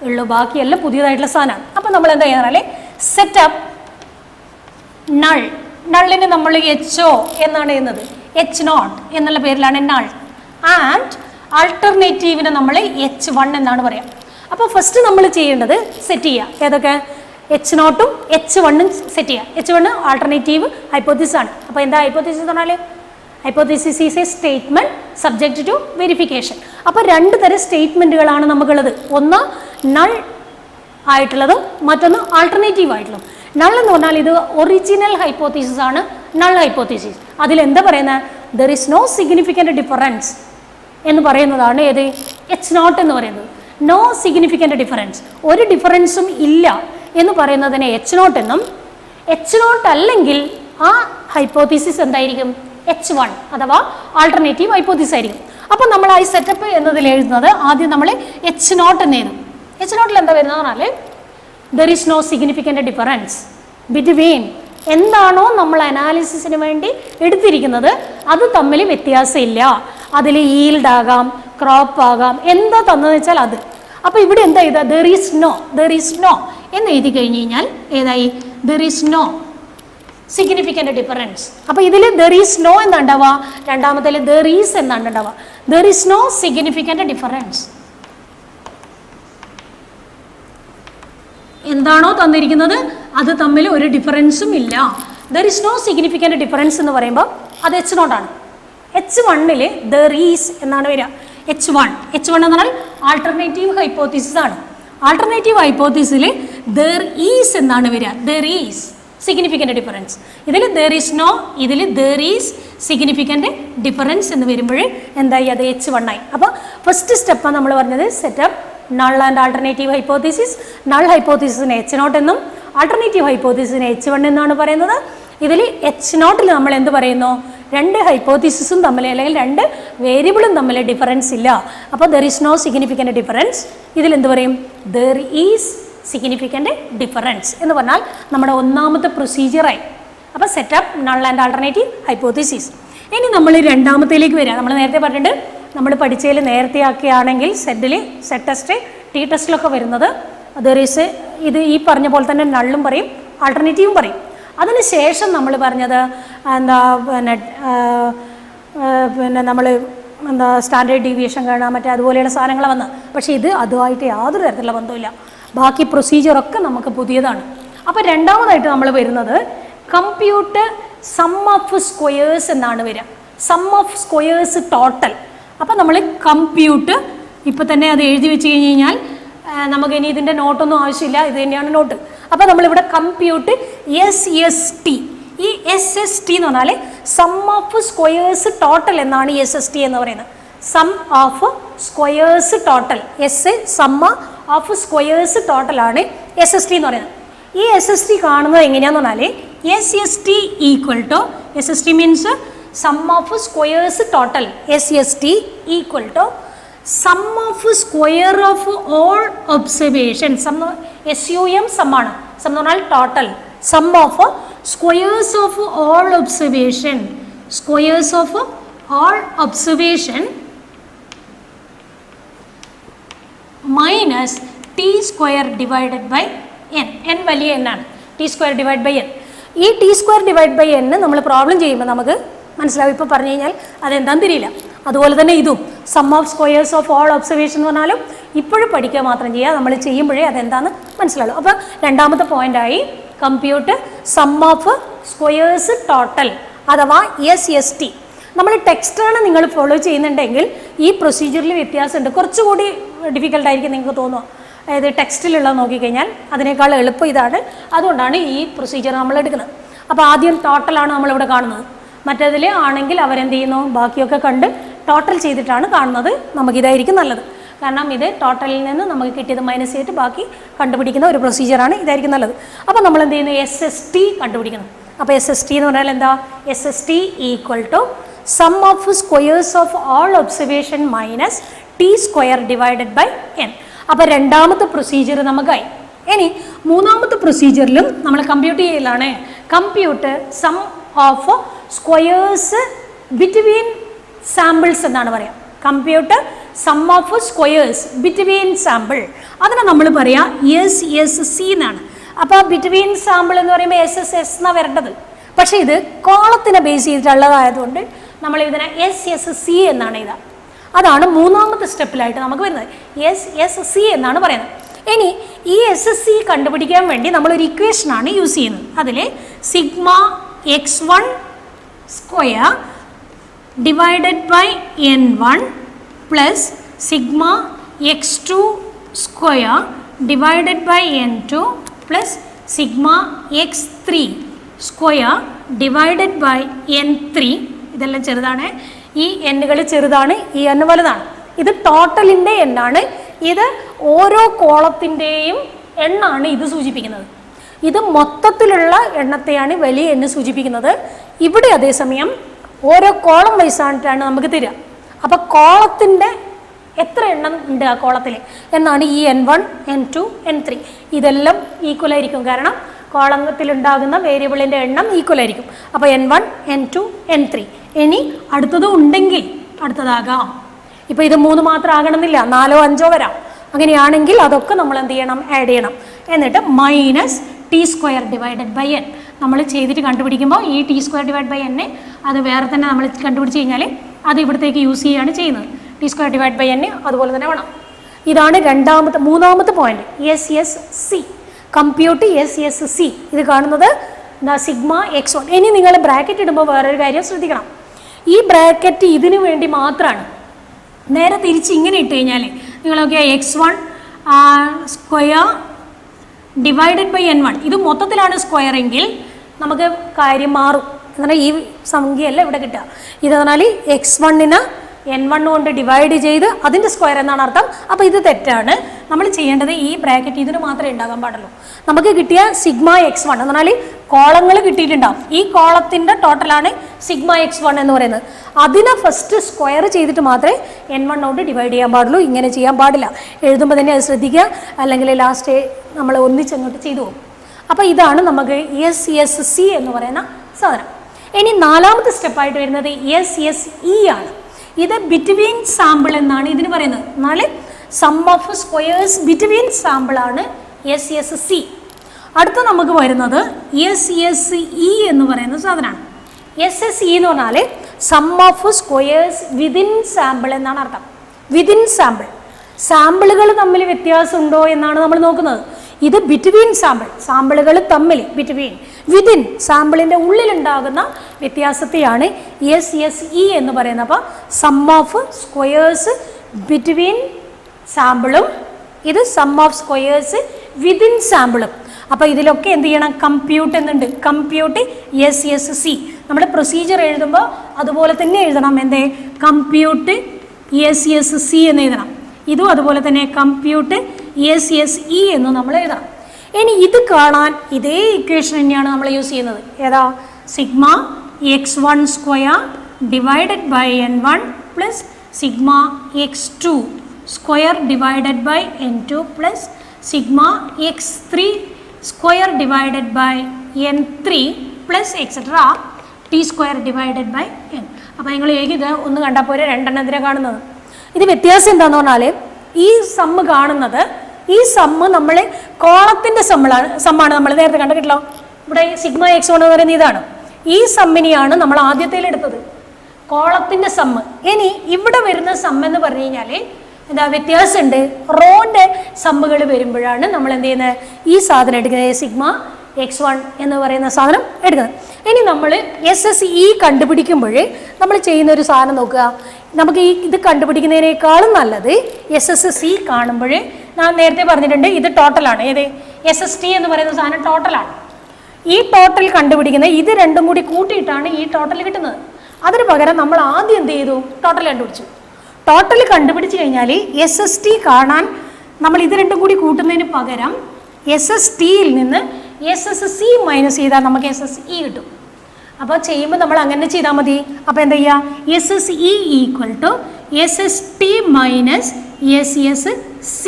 ഉള്ളൂ, ബാക്കിയെല്ലാം പുതിയതായിട്ടുള്ള സാധനമാണ്. അപ്പോൾ നമ്മൾ എന്താ ചെയ്യുന്നത്? Setup null. നള്ളിന് നമ്മൾ HO എന്നാണ് ചെയ്യുന്നത്, H0 എന്നുള്ള പേരിലാണ് നൾ. ആൻഡ് ആൾട്ടർനേറ്റീവിന് നമ്മൾ H1 എന്നാണ് പറയാം. അപ്പോൾ ഫസ്റ്റ് നമ്മൾ ചെയ്യേണ്ടത് സെറ്റ് ചെയ്യുക. ഏതൊക്കെ? H0 ഉം H1 സെറ്റ് ചെയ്യുക. H1 ആൾട്ടർനേറ്റീവ് ഹൈപ്പോത്തിസിസ് ആണ്. അപ്പോൾ എന്താ ഹൈപ്പോത്തിസിസ് എന്ന് പറഞ്ഞാൽ? Hypothesis is a statement subject to verification. അപ്പോൾ 2 തരം സ്റ്റേറ്റ്മെൻറ്റുകളാണ് നമുക്കുള്ളത്. ഒന്ന് നൾ ആയിട്ടുള്ളതും മറ്റൊന്ന് ആൾട്ടർനേറ്റീവ് ആയിട്ടുള്ളതും. നൾ എന്ന് പറഞ്ഞാൽ ഇത് ഒറിജിനൽ ഹൈപ്പോത്തിസിസ് ആണ്. നൾ ഹൈപ്പോത്തിസിസ് അതിലെന്താ പറയുന്നത്? There is no significant difference എന്ന് പറയുന്നതാണ് ഏത്? H0 എന്ന് പറയുന്നത്. നോ സിഗ്നിഫിക്കൻറ്റ് ഡിഫറൻസ്, ഒരു ഡിഫറൻസും ഇല്ല എന്ന് പറയുന്നതിനെ H0 എന്നും, H0 അല്ലെങ്കിൽ ആ ഹൈപ്പോത്തിസിസ് എന്തായിരിക്കും? H1 അഥവാ ആൾട്ടർനേറ്റീവ് ഹൈപ്പോത്തിസിസ് ആയിരിക്കും. അപ്പോൾ നമ്മൾ ആ സെറ്റപ്പ് എന്നതിൽ എഴുതുന്നത് ആദ്യം നമ്മൾ H0 എന്ന് എഴുതും. H0 എന്താ വരുന്നത് പറഞ്ഞാൽ there is no significant difference between എന്താണോ നമ്മൾ അനാലിസിസിന് വേണ്ടി എടുത്തിരിക്കുന്നത് അത് തമ്മിൽ വ്യത്യാസമില്ല. അതിൽ ഈൽഡ് ആകാം, ക്രോപ്പ് ആകാം, എന്താ തന്നതെന്ന് വെച്ചാൽ അത്. അപ്പോൾ ഇവിടെ എന്താ ചെയ്താൽ ദർ ഈസ് നോ എന്ന് എഴുതി കഴിഞ്ഞ് കഴിഞ്ഞാൽ ഏതായി? There is no significant difference. അപ്പോൾ ഇതിൽ ദർ ഈസ് നോ എന്നാണ്ടാവുക, രണ്ടാമത്തേൽ ദർ ഈസ് എന്നാണ്ടാവുക. There is no significant difference. എന്താണോ തന്നിരിക്കുന്നത് അത് തമ്മിൽ ഒരു ഡിഫറൻസും ഇല്ല. There is no significant difference എന്ന് പറയുമ്പോൾ അത് H0 ആണ്. H1 ദർ ഈസ് എന്നാണ് വരിക. H1 എന്ന് പറഞ്ഞാൽ ആൾട്ടർനേറ്റീവ് ഹൈപ്പോത്തിസിസ് ആണ്. ആൾട്ടർനേറ്റീവ് ഹൈപ്പോത്തിസിസിൽ ദർ ഈസ് എന്നാണ് വരിക. There is significant difference. ഇതിൽ ദർ ഈസ് നോ, ഇതിൽ ദർ ഈസ് സിഗ്നിഫിക്കൻറ്റ് ഡിഫറൻസ് എന്ന് വരുമ്പോൾ എന്തായി? അത് H1 ആയി. അപ്പോൾ ഫസ്റ്റ് സ്റ്റെപ്പാണ് നമ്മൾ പറഞ്ഞത് setup null and alternative hypothesis. Null ഹൈപ്പോത്തീസിന് H0 എന്നും ആൾട്ടർനേറ്റീവ് ഹൈപ്പോത്തീസിന് H1 എന്നാണ് പറയുന്നത്. ഇതിൽ H0 നമ്മൾ എന്ത് പറയുന്നു? രണ്ട് ഹൈപ്പോത്തീസിസും തമ്മിൽ അല്ലെങ്കിൽ രണ്ട് വേരിയബിളും തമ്മിൽ ഡിഫറൻസ് ഇല്ല. അപ്പോൾ there is no significant difference. ഇതിലെന്ത് പറയും? ദർ ഈസ് സിഗ്നിഫിക്കൻറ്റ് ഡിഫറൻസ് എന്ന് പറഞ്ഞാൽ നമ്മുടെ ഒന്നാമത്തെ പ്രൊസീജിയറായി. അപ്പോൾ setup null and alternative hypothesis. ഇനി നമ്മൾ രണ്ടാമത്തേലേക്ക് വരിക. നമ്മൾ നേരത്തെ പറഞ്ഞിട്ട് നമ്മൾ പഠിച്ചതിൽ നേരത്തെ ആക്കുകയാണെങ്കിൽ സെറ്റ് ടെസ്റ്റ് ടി ടെസ്റ്റിലൊക്കെ വരുന്നത് ദർ ഈസ് ഇത് ഈ പറഞ്ഞ പോലെ തന്നെ നള്ളും പറയും ആൾട്ടർനേറ്റീവും പറയും. അതിനുശേഷം നമ്മൾ പറഞ്ഞത് എന്താ പിന്നെ നമ്മൾ എന്താ സ്റ്റാൻഡേർഡ് ഡീവിയേഷൻ കാണാൻ മറ്റേ അതുപോലെയുള്ള സാധനങ്ങൾ വന്ന്. പക്ഷേ ഇത് അതുമായിട്ട് യാതൊരു തരത്തിലുള്ള ബന്ധമില്ല. ബാക്കി പ്രൊസീജിയറൊക്കെ നമുക്ക് പുതിയതാണ്. അപ്പോൾ രണ്ടാമതായിട്ട് നമ്മൾ വരുന്നത് കമ്പ്യൂട്ട് സം ഓഫ് സ്ക്വയേഴ്സ് എന്നാണ് വരിക. Sum of squares total. അപ്പോൾ നമ്മൾ കമ്പ്യൂട്ട് ഇപ്പോൾ തന്നെ അത് എഴുതി വെച്ച് കഴിഞ്ഞ് കഴിഞ്ഞാൽ നമുക്കിനി ഇതിൻ്റെ നോട്ടൊന്നും ആവശ്യമില്ല, ഇത് തന്നെയാണ് നോട്ട്. അപ്പോൾ നമ്മളിവിടെ കമ്പ്യൂട്ട് SST. ഈ SST എന്ന് പറഞ്ഞാൽ സം ഓഫ് സ്ക്വയേഴ്സ് ടോട്ടൽ എന്നാണ് SST എന്ന് പറയുന്നത്. Sum of squares total. Sum of squares ടോട്ടലാണ് SST എന്ന് പറയുന്നത്. ഈ SST കാണുന്നത് എങ്ങനെയാണെന്ന് പറഞ്ഞാൽ SST equal to SST means sum of squares total. SST equal to sum of square of all observation. SUM sum ആണ്. സം എന്ന് പറഞ്ഞാൽ total. Sum of squares of all observation. Squares of all observation minus T square divided by n. n വലിയ n ആണ്. T square divide by n. ഈ T square divide by n നമ്മൾ problem ചെയ്യുമ്പോൾ നമുക്ക് മനസ്സിലാവും. ഇപ്പോൾ പറഞ്ഞു കഴിഞ്ഞാൽ അതെന്താണെന്ന് തിരിയില്ല. അതുപോലെ തന്നെ ഇതും sum of squares of all observation എന്ന് പറഞ്ഞാലും ഇപ്പോഴും പഠിക്കുക മാത്രം ചെയ്യുക. നമ്മൾ ചെയ്യുമ്പോഴേ അതെന്താണെന്ന് മനസ്സിലാവും. അപ്പോൾ രണ്ടാമത്തെ പോയിൻ്റായി compute sum of squares total അഥവാ SST. നമ്മൾ ടെക്സ്റ്റാണ് നിങ്ങൾ ഫോളോ ചെയ്യുന്നുണ്ടെങ്കിൽ ഈ പ്രൊസീജിയറിൽ വ്യത്യാസമുണ്ട്. കുറച്ചുകൂടി ഡിഫിക്കൽട്ടായിരിക്കും നിങ്ങൾക്ക് തോന്നുക. അതായത് ടെക്സ്റ്റിലുള്ളത് നോക്കിക്കഴിഞ്ഞാൽ അതിനേക്കാൾ എളുപ്പം ഇതാണ്. അതുകൊണ്ടാണ് ഈ പ്രൊസീജിയർ നമ്മൾ എടുക്കുന്നത്. അപ്പോൾ ആദ്യം ടോട്ടലാണ് നമ്മളിവിടെ കാണുന്നത്. മറ്റേതിൽ ആണെങ്കിൽ അവരെന്ത് ചെയ്യുന്നു? ബാക്കിയൊക്കെ കണ്ട് ടോട്ടൽ ചെയ്തിട്ടാണ് കാണുന്നത്. നമുക്കിതായിരിക്കും നല്ലത്. കാരണം ഇത് ടോട്ടലിൽ നിന്ന് നമുക്ക് കിട്ടിയത് മൈനസ് ചെയ്തിട്ട് ബാക്കി കണ്ടുപിടിക്കുന്ന ഒരു പ്രൊസീജിയറാണ്. ഇതായിരിക്കും നല്ലത്. അപ്പോൾ നമ്മൾ എന്ത് ചെയ്യുന്നു? SST കണ്ടുപിടിക്കണം. അപ്പോൾ SST എന്ന് പറഞ്ഞാൽ എന്താ? SST equal to sum of squares of all observation minus T square divided by n. അപ്പോൾ രണ്ടാമത്തെ പ്രൊസീജിയർ നമുക്കായി. ഇനി മൂന്നാമത്തെ പ്രൊസീജിയറിലും നമ്മൾ കമ്പ്യൂട്ട് ചെയ്യലാണ്. Compute sum of squares between samples എന്നാണ് പറയാം. Compute sum of squares between sample. അതിനെ നമ്മൾ പറയാം SSC എന്നാണ്. അപ്പോൾ ബിറ്റ്വീൻ സാമ്പിൾ എന്ന് പറയുമ്പോൾ SSS എന്നാണ് വരേണ്ടത്. പക്ഷേ ഇത് കോളത്തിനെ ബേസ് ചെയ്തിട്ടുള്ളതായതുകൊണ്ട് നമ്മൾ ഇതിനെ SSC എന്നാണ് എഴുതുക. അതാണ് മൂന്നാമത്തെ സ്റ്റെപ്പിലായിട്ട് നമുക്ക് വരുന്നത്. SSC എന്നാണ് പറയുന്നത്. ഇനി ഈ SSC കണ്ടുപിടിക്കാൻ വേണ്ടി നമ്മളൊരു ഇക്വേഷനാണ് യൂസ് ചെയ്യുന്നത്. അതിൽ sigma x1 square divided by n1 plus sigma x2 square divided by n2 plus sigma x3 square divided by n3. ഇതെല്ലാം ചെറുതാണ്. ഈ എന്നുകൾ ചെറുതാണ്, ഈ n വലുതാണ്. ഇത് ടോട്ടലിൻ്റെ എണ്ണാണ്. ഇത് ഓരോ കോളത്തിൻ്റെയും എണ്ണാണ് ഇത് സൂചിപ്പിക്കുന്നത്. ഇത് മൊത്തത്തിലുള്ള എണ്ണത്തെയാണ് വലിയ എണ്ണ് സൂചിപ്പിക്കുന്നത്. ഇവിടെ അതേസമയം ഓരോ കോളം വൈസായിട്ടാണ് നമുക്ക് തരിക. അപ്പോൾ കോളത്തിൻ്റെ എത്ര എണ്ണം ഉണ്ട് ആ കോളത്തിൽ എന്നാണ് ഈ n1 n2 n3. ഇതെല്ലാം ഈക്വൽ ആയിരിക്കും. കാരണം കോളത്തിലുണ്ടാകുന്ന വേരിയബിളിൻ്റെ എണ്ണം ഈക്വൽ ആയിരിക്കും. അപ്പോൾ n1 n2 n3. ഇനി അടുത്തത് ഉണ്ടെങ്കിൽ അടുത്തതാകാം. ഇപ്പോൾ ഇത് 3 മാത്രം ആകണമെന്നില്ല, 4 5 വരാം. അങ്ങനെയാണെങ്കിൽ അതൊക്കെ നമ്മൾ എന്ത് ചെയ്യണം? ആഡ് ചെയ്യണം. എന്നിട്ട് minus T square divided by n നമ്മൾ ചെയ്തിട്ട് കണ്ടുപിടിക്കുമ്പോൾ ഈ T square divide by n അത് വേറെ തന്നെ നമ്മൾ കണ്ടുപിടിച്ച് കഴിഞ്ഞാൽ അത് ഇവിടത്തേക്ക് യൂസ് ചെയ്യുകയാണ് ചെയ്യുന്നത്. T square divide by n അതുപോലെ തന്നെ വേണം. ഇതാണ് മൂന്നാമത്തെ പോയിന്റ്. SSC compute SSC. ഇത് കാണുന്നത് സിഗ്മ x1. ഇനി നിങ്ങൾ ബ്രാക്കറ്റ് ഇടുമ്പോൾ വേറൊരു കാര്യം ശ്രദ്ധിക്കണം. ഈ ബ്രാക്കറ്റ് ഇതിനു വേണ്ടി മാത്രമാണ്. നേരെ തിരിച്ച് ഇങ്ങനെ ഇട്ട് കഴിഞ്ഞാൽ നിങ്ങളൊക്കെ x1 square divided by n1 ഇത് മൊത്തത്തിലാണ് സ്ക്വയർ എങ്കിൽ നമുക്ക് കാര്യം മാറും. എന്നാൽ ഈ സംഖ്യയല്ല ഇവിടെ കിട്ടുക. ഇത് പറഞ്ഞാൽ x1ന് n1 കൊണ്ട് ഡിവൈഡ് ചെയ്ത് അതിൻ്റെ സ്ക്വയർ എന്നാണ് അർത്ഥം. അപ്പോൾ ഇത് തെറ്റാണ്. നമ്മൾ ചെയ്യേണ്ടത് ഈ ബ്രാക്കറ്റ് ഇതിന് മാത്രമേ ഉണ്ടാകാൻ പാടുള്ളൂ. നമുക്ക് കിട്ടിയ സിഗ്മ x1 എന്ന് പറഞ്ഞാൽ കോളങ്ങൾ കിട്ടിയിട്ടുണ്ടാവും. ഈ കോളത്തിൻ്റെ ടോട്ടലാണ് സിഗ്മ x1 എന്ന് പറയുന്നത്. അതിനെ ഫസ്റ്റ് സ്ക്വയർ ചെയ്തിട്ട് മാത്രമേ n1 കൊണ്ട് ഡിവൈഡ് ചെയ്യാൻ പാടുള്ളൂ. ഇങ്ങനെ ചെയ്യാൻ പാടില്ല. എഴുതുമ്പോൾ തന്നെ അത് ശ്രദ്ധിക്കുക, അല്ലെങ്കിൽ ലാസ്റ്റ് നമ്മൾ ഒന്നിച്ചങ്ങോട്ട് ചെയ്തു പോകും. അപ്പോൾ ഇതാണ് നമുക്ക് SSC എന്ന് പറയുന്ന സാധനം. ഇനി നാലാമത്തെ സ്റ്റെപ്പായിട്ട് വരുന്നത് SSE ആണ്. ഇത് ബിറ്റ്വീൻ സാമ്പിൾ എന്നാണ് ഇതിന് പറയുന്നത്. എന്നാൽ sum of squares between sample ആണ് SSC. അടുത്ത നമുക്ക് വരുന്നത് SSE എന്ന് പറയുന്ന സാധനമാണ്. SSE എന്ന് പറഞ്ഞാൽ sum of squares within sample എന്നാണ് അർത്ഥം. വിതിൻ സാമ്പിൾ, സാമ്പിളുകൾ തമ്മിൽ വ്യത്യാസമുണ്ടോ എന്നാണ് നമ്മൾ നോക്കുന്നത്. ഇത് ബിറ്റ്വീൻ സാമ്പിൾ, സാമ്പിളുകൾ തമ്മിൽ ബിറ്റ്വീൻ, വിതിൻ സാമ്പിളിൻ്റെ ഉള്ളിലുണ്ടാകുന്ന വ്യത്യാസത്തെയാണ് SSE എന്ന് പറയുന്നത്. അപ്പോൾ സം ഓഫ് സ്ക്വയേഴ്സ് ബിറ്റ്വീൻ സാമ്പിളും ഇത് സം ഓഫ് സ്ക്വയേഴ്സ് വിതിൻ സാമ്പിളും. അപ്പോൾ ഇതിലൊക്കെ എന്ത് ചെയ്യണം? കമ്പ്യൂട്ട് എന്നുണ്ട്. Compute SSC. നമ്മൾ പ്രൊസീജിയർ എഴുതുമ്പോൾ അതുപോലെ തന്നെ എഴുതണം. എന്തേ? കമ്പ്യൂട്ട് SSC എന്ന് എഴുതണം. ഇതും അതുപോലെ തന്നെ കമ്പ്യൂട്ട് SSE എന്ന് നമ്മൾ എഴുതണം. ഇനി ഇത് കാണാൻ ഇതേ ഇക്വേഷൻ തന്നെയാണ് നമ്മൾ യൂസ് ചെയ്യുന്നത്. ഏതാ? Sigma x1 square divided by n1 plus sigma x2 square divided by n2 plus sigma x3 square divided by n3 plus etcetera T square divided by n. അപ്പോൾ നിങ്ങൾ ഇത് ഒന്ന് കണ്ടാൽ പോലെ രണ്ടെണ്ണത്തിനെ കാണുന്നത്. ഇത് വ്യത്യാസം എന്താണെന്ന് പറഞ്ഞാൽ ഈ സമ്മ് കാണുന്നത്, ഈ സമ്മ് നമ്മൾ കോളത്തിൻ്റെ സമ്മാണ് നമ്മൾ നേരത്തെ കണ്ടിട്ടില്ലോ. ഇവിടെ സിഗ്മ x1 എന്ന് പറയുന്നത് ഇതാണ്. ഈ സമ്മിനെയാണ് നമ്മൾ ആദ്യത്തേൽ എടുത്തത്, കോളത്തിൻ്റെ സമ്മ്. ഇനി ഇവിടെ വരുന്ന സമ്മ് എന്ന് പറഞ്ഞു കഴിഞ്ഞാൽ എന്താ വ്യത്യാസമുണ്ട്? റോൻ്റെ സമ്മുകൾ വരുമ്പോഴാണ് നമ്മൾ എന്ത് ചെയ്യുന്നത്? ഈ സാധനം എടുക്കുന്നത്, സിഗ്മ x1 എന്ന് പറയുന്ന സാധനം എടുക്കുന്നത്. ഇനി നമ്മൾ SSE കണ്ടുപിടിക്കുമ്പോൾ നമ്മൾ ചെയ്യുന്ന ഒരു സാധനം നോക്കുക. നമുക്ക് ഇത് കണ്ടുപിടിക്കുന്നതിനേക്കാളും നല്ലത് SSC കാണുമ്പോൾ, ഞാൻ നേരത്തെ പറഞ്ഞിട്ടുണ്ട് ഇത് ടോട്ടലാണ്. ഏത്? SST എന്ന് പറയുന്ന സാധനം ടോട്ടലാണ്. ഈ ടോട്ടൽ കണ്ടുപിടിക്കുന്നത് ഇത് രണ്ടും കൂടി കൂട്ടിയിട്ടാണ് ഈ ടോട്ടൽ കിട്ടുന്നത്. അതിന് പകരം നമ്മൾ ആദ്യം എന്ത് ചെയ്തു? ടോട്ടൽ കണ്ടുപിടിച്ചു. ടോട്ടൽ കണ്ടുപിടിച്ച് കഴിഞ്ഞാൽ SST കാണാൻ നമ്മൾ ഇത് രണ്ടും കൂടി കൂട്ടുന്നതിന് പകരം SSTയിൽ നിന്ന് SSC മൈനസ് ചെയ്താൽ നമുക്ക് SSE കിട്ടും. അപ്പോൾ ചെയ്യുമ്പോൾ നമ്മൾ അങ്ങനെ ചെയ്താൽ മതി. അപ്പോൾ എന്താ ചെയ്യുക? SSE equal to SST minus SSC.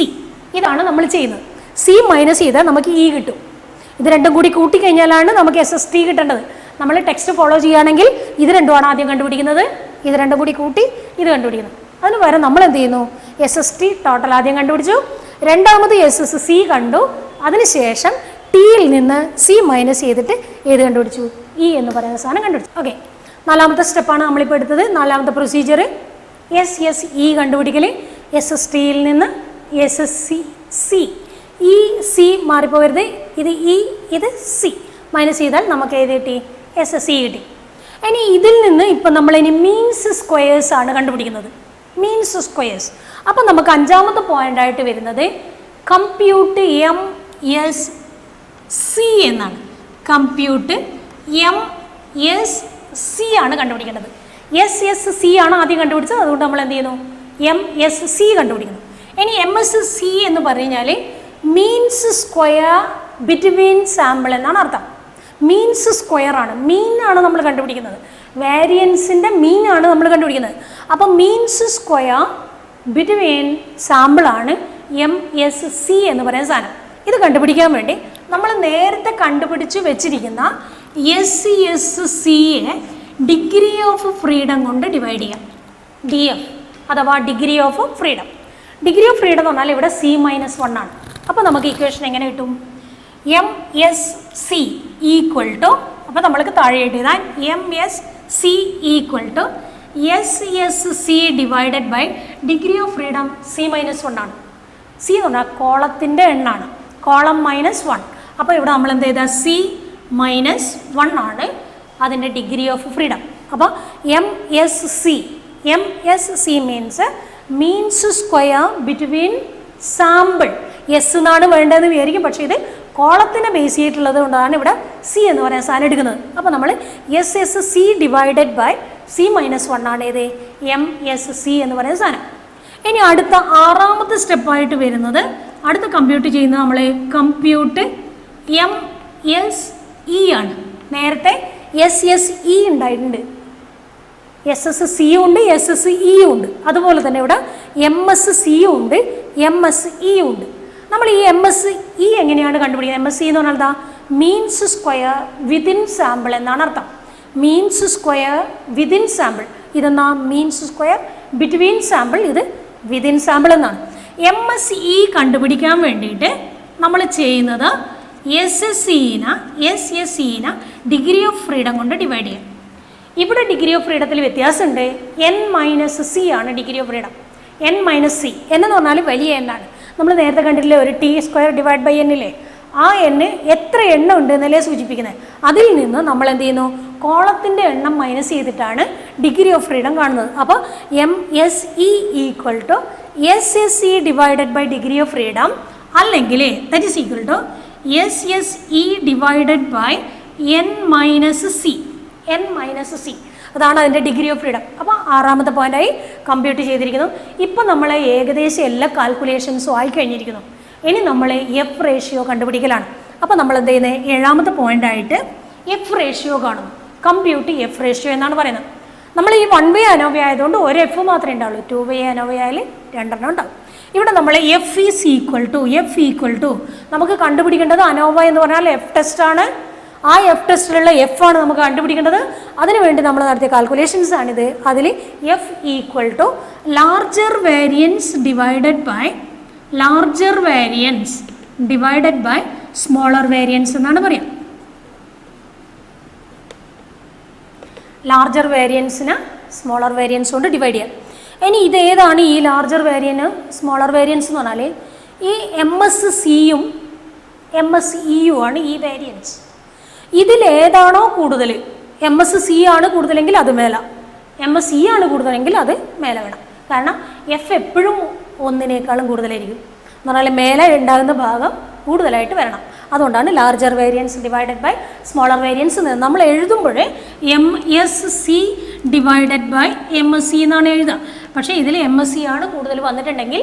ഇതാണ് നമ്മൾ ചെയ്യുന്നത്. C മൈനസ് ചെയ്താൽ നമുക്ക് E കിട്ടും. ഇത് രണ്ടും കൂടി കൂട്ടിക്കഴിഞ്ഞാലാണ് നമുക്ക് SST കിട്ടേണ്ടത്. നമ്മൾ ടെക്സ്റ്റ് ഫോളോ ചെയ്യുകയാണെങ്കിൽ ഇത് രണ്ടുമാണ് ആദ്യം കണ്ടുപിടിക്കുന്നത്, ഇത് രണ്ടും കൂടി കൂട്ടി ഇത് കണ്ടുപിടിക്കുന്നത്. അതിന് പകരം നമ്മൾ എന്ത് ചെയ്യുന്നു? SST ടോട്ടൽ ആദ്യം കണ്ടുപിടിച്ചു, രണ്ടാമത് SSC കണ്ടു, അതിനുശേഷം ടിയിൽ നിന്ന് C മൈനസ് ചെയ്തിട്ട് ഏത് കണ്ടുപിടിച്ചു? E എന്ന് പറയുന്ന സാധനം കണ്ടുപിടിച്ചു. ഓക്കെ, നാലാമത്തെ സ്റ്റെപ്പാണ് നമ്മളിപ്പോൾ എടുത്തത്. നാലാമത്തെ പ്രൊസീജിയർ SSE കണ്ടുപിടിക്കൽ. SSTയിൽ നിന്ന് SSC, ഈ C മാറിപ്പോകരുത്. ഇത് E, ഇത് C മൈനസ് ചെയ്താൽ നമുക്ക് ഏത് കിട്ടി? SSE കിട്ടി. ഇനി ഇതിൽ നിന്ന് ഇപ്പം നമ്മളിനി മീൻസ് സ്ക്വയേഴ്സ് ആണ് കണ്ടുപിടിക്കുന്നത്. Means squares. അപ്പം നമുക്ക് അഞ്ചാമത്തെ പോയിൻ്റായിട്ട് വരുന്നത് കമ്പ്യൂട്ട് MSC എന്നാണ്. കമ്പ്യൂട്ട് MSC ആണ് കണ്ടുപിടിക്കേണ്ടത്. SSC ആണ് ആദ്യം കണ്ടുപിടിച്ചത്, അതുകൊണ്ട് നമ്മൾ എന്ത് ചെയ്യുന്നു? MSC കണ്ടുപിടിക്കുന്നു. ഇനി MSC എന്ന് പറഞ്ഞാൽ മീൻസ് സ്ക്വയർ ബിറ്റ്വീൻ സാമ്പിൾ എന്നാണ് അർത്ഥം. മീൻസ് സ്ക്വയർ ആണ്, മീൻ ആണ് നമ്മൾ കണ്ടുപിടിക്കുന്നത്. വേരിയൻസിൻ്റെ മീൻ ആണ് നമ്മൾ കണ്ടുപിടിക്കുന്നത്. അപ്പം മീൻസ് സ്ക്വയർ ബിറ്റ്വീൻ സാമ്പിളാണ് MSC എന്ന് പറയുന്ന സാധനം. ഇത് കണ്ടുപിടിക്കാൻ വേണ്ടി നമ്മൾ നേരത്തെ കണ്ടുപിടിച്ച് വെച്ചിരിക്കുന്ന SSCയെ ഡിഗ്രി ഓഫ് ഫ്രീഡം കൊണ്ട് ഡിവൈഡ് ചെയ്യാം. DF അഥവാ degree of freedom. Degree of freedom എന്ന് പറഞ്ഞാൽ ഇവിടെ C-1 ആണ്. അപ്പോൾ നമുക്ക് ഇക്വേഷൻ എങ്ങനെ കിട്ടും? MSC ഈക്വൽ ടു, അപ്പോൾ നമ്മൾക്ക് താഴെ എഴുതാൻ MSC equal to SSC divided by degree of freedom C-1 ആണ്. C എന്ന് പറഞ്ഞാൽ കോളത്തിൻ്റെ എണ്ണാണ്, കോളം -1. അപ്പോൾ ഇവിടെ നമ്മൾ എന്ത് ചെയ്താൽ C-1 ആണ് അതിൻ്റെ ഡിഗ്രി ഓഫ് ഫ്രീഡം. അപ്പോൾ MSC means square between sample. S എന്നാണ് വേണ്ടതെന്ന് വിചാരിക്കും, പക്ഷേ ഇത് കോളത്തിനെ ബേസ് ചെയ്തിട്ടുള്ളത് കൊണ്ടാണ് ഇവിടെ സി എന്ന് പറയുന്ന സാധനം എടുക്കുന്നത്. അപ്പോൾ നമ്മൾ S S C divided by C minus 1 ആണ് ഏത് എം എസ് സി എന്ന് പറയുന്ന സാധനം. ഇനി അടുത്ത 6ാമത്തെ സ്റ്റെപ്പായിട്ട് വരുന്നത് അടുത്ത കമ്പ്യൂട്ട് ചെയ്യുന്നത് നമ്മൾ കമ്പ്യൂട്ട് എം എസ് ഇ ആണ്. നേരത്തെ എസ് എസ് ഇ ഉണ്ടായിട്ടുണ്ട്, എസ് എസ് സിയും ഉണ്ട്, എസ് എസ് ഇയും ഉണ്ട്. അതുപോലെ തന്നെ ഇവിടെ എം എസ് സിയും ഉണ്ട്, എം എസ് ഇയും ഉണ്ട്. നമ്മൾ ഈ എം എസ് ഇ എങ്ങനെയാണ് കണ്ടുപിടിക്കുന്നത്? എം എസ് ഇ എന്ന് പറഞ്ഞാൽ എന്താ? മീൻസ് സ്ക്വയർ വിതിൻ സാമ്പിൾ എന്നാണ് അർത്ഥം. Means square within sample. ഇതെന്നാ മീൻസ് സ്ക്വയർ ബിറ്റ്വീൻ സാമ്പിൾ, ഇത് വിതിൻ സാമ്പിൾ എന്നാണ്. എം എസ് ഇ കണ്ടുപിടിക്കാൻ വേണ്ടിയിട്ട് നമ്മൾ ചെയ്യുന്നത് എസ് എസ് ഇനെ ഡിഗ്രി ഓഫ് ഫ്രീഡം കൊണ്ട് ഡിവൈഡ് ചെയ്യാം. ഇവിടെ ഡിഗ്രി ഓഫ് ഫ്രീഡത്തിൽ വ്യത്യാസമുണ്ട്. എൻ മൈനസ് സി ആണ് degree of freedom. N minus C എന്ന് പറഞ്ഞാൽ വലിയ എണ്ണാണ്. നമ്മൾ നേരത്തെ കണ്ടിട്ടില്ലേ ഒരു ടി സ്ക്വയർ ഡിവൈഡ് ബൈ എന്നില്ലേ, ആ എണ്ണ് എത്ര എണ്ണം ഉണ്ട് എന്നല്ലേ സൂചിപ്പിക്കുന്നത്. അതിൽ നിന്ന് നമ്മൾ എന്ത് ചെയ്യുന്നു? കോളത്തിൻ്റെ എണ്ണം മൈനസ് ചെയ്തിട്ടാണ് ഡിഗ്രി ഓഫ് ഫ്രീഡം കാണുന്നത്. അപ്പോൾ M S E equal to S S E divided by degree of freedom, അല്ലെങ്കിൽ that is equal to S S E divided by N minus C. N minus C അതാണ് അതിൻ്റെ degree of freedom. അപ്പോൾ 6ാമത്തെ പോയിൻ്റായി compute ചെയ്തിരിക്കുന്നു. ഇപ്പോൾ നമ്മൾ ഏകദേശം എല്ലാ കാൽക്കുലേഷൻസും ആയി കഴിഞ്ഞിരിക്കുന്നു. ഇനി നമ്മൾ എഫ് റേഷ്യോ കണ്ടുപിടിക്കലാണ്. അപ്പോൾ നമ്മൾ എന്ത് ചെയ്യുന്നത്? 7ാമത്തെ പോയിൻ്റായിട്ട് എഫ് റേഷ്യോ കാണുന്നു. കമ്പ്യൂട്ട് എഫ് റേഷ്യോ എന്നാണ് പറയുന്നത്. നമ്മൾ ഈ 1 വേ അനോവ ആയതുകൊണ്ട് ഒരു എഫ് മാത്രമേ ഉണ്ടാവുള്ളൂ. 2 വേ അനോവ ആയാൽ 2 ഉണ്ടാവും. ഇവിടെ നമ്മൾ എഫ് ഈസ് ഈക്വൽ ടു നമുക്ക് കണ്ടുപിടിക്കേണ്ടത് അനോവ എന്ന് പറഞ്ഞാൽ എഫ് ടെസ്റ്റ് ആണ്. ആ എഫ് ടെസ്റ്റിലുള്ള എഫ് ആണ് നമുക്ക് കണ്ടുപിടിക്കേണ്ടത്. അതിനുവേണ്ടി നമ്മൾ നടത്തിയ കാൽക്കുലേഷൻസ് ആണിത്. അതിൽ F equal to larger variance divided by smaller variance എന്നാണ് പറയാം. ലാർജർ വേരിയൻസിന് സ്മോളർ വേരിയൻസ് കൊണ്ട് ഡിവൈഡ് ചെയ്യാം. ഇനി ഇതേതാണ് ഈ ലാർജർ വേരിയന് സ്മോളർ വേരിയൻസ് എന്ന് പറഞ്ഞാൽ ഈ എം എസ് സിയും എം എസ് ഇയും ആണ് ഈ വേരിയൻസ്. ഇതിലേതാണോ കൂടുതൽ, എം എസ് സി ആണ് കൂടുതലെങ്കിൽ അത് മേല, എം എസ് സി ആണ് കൂടുതലെങ്കിൽ അത് മേലെ വേണം. കാരണം എഫ് എപ്പോഴും 1നേക്കാളും കൂടുതലായിരിക്കും എന്ന് പറഞ്ഞാൽ മേലെ ഉണ്ടാകുന്ന ഭാഗം കൂടുതലായിട്ട് വരണം. അതുകൊണ്ടാണ് larger variance divided by smaller variance നമ്മൾ എഴുതുമ്പോൾ M S C divided by M S C എന്നാണ് എഴുതുക. പക്ഷേ ഇതിൽ എം എസ് സി ആണ് കൂടുതൽ വന്നിട്ടുണ്ടെങ്കിൽ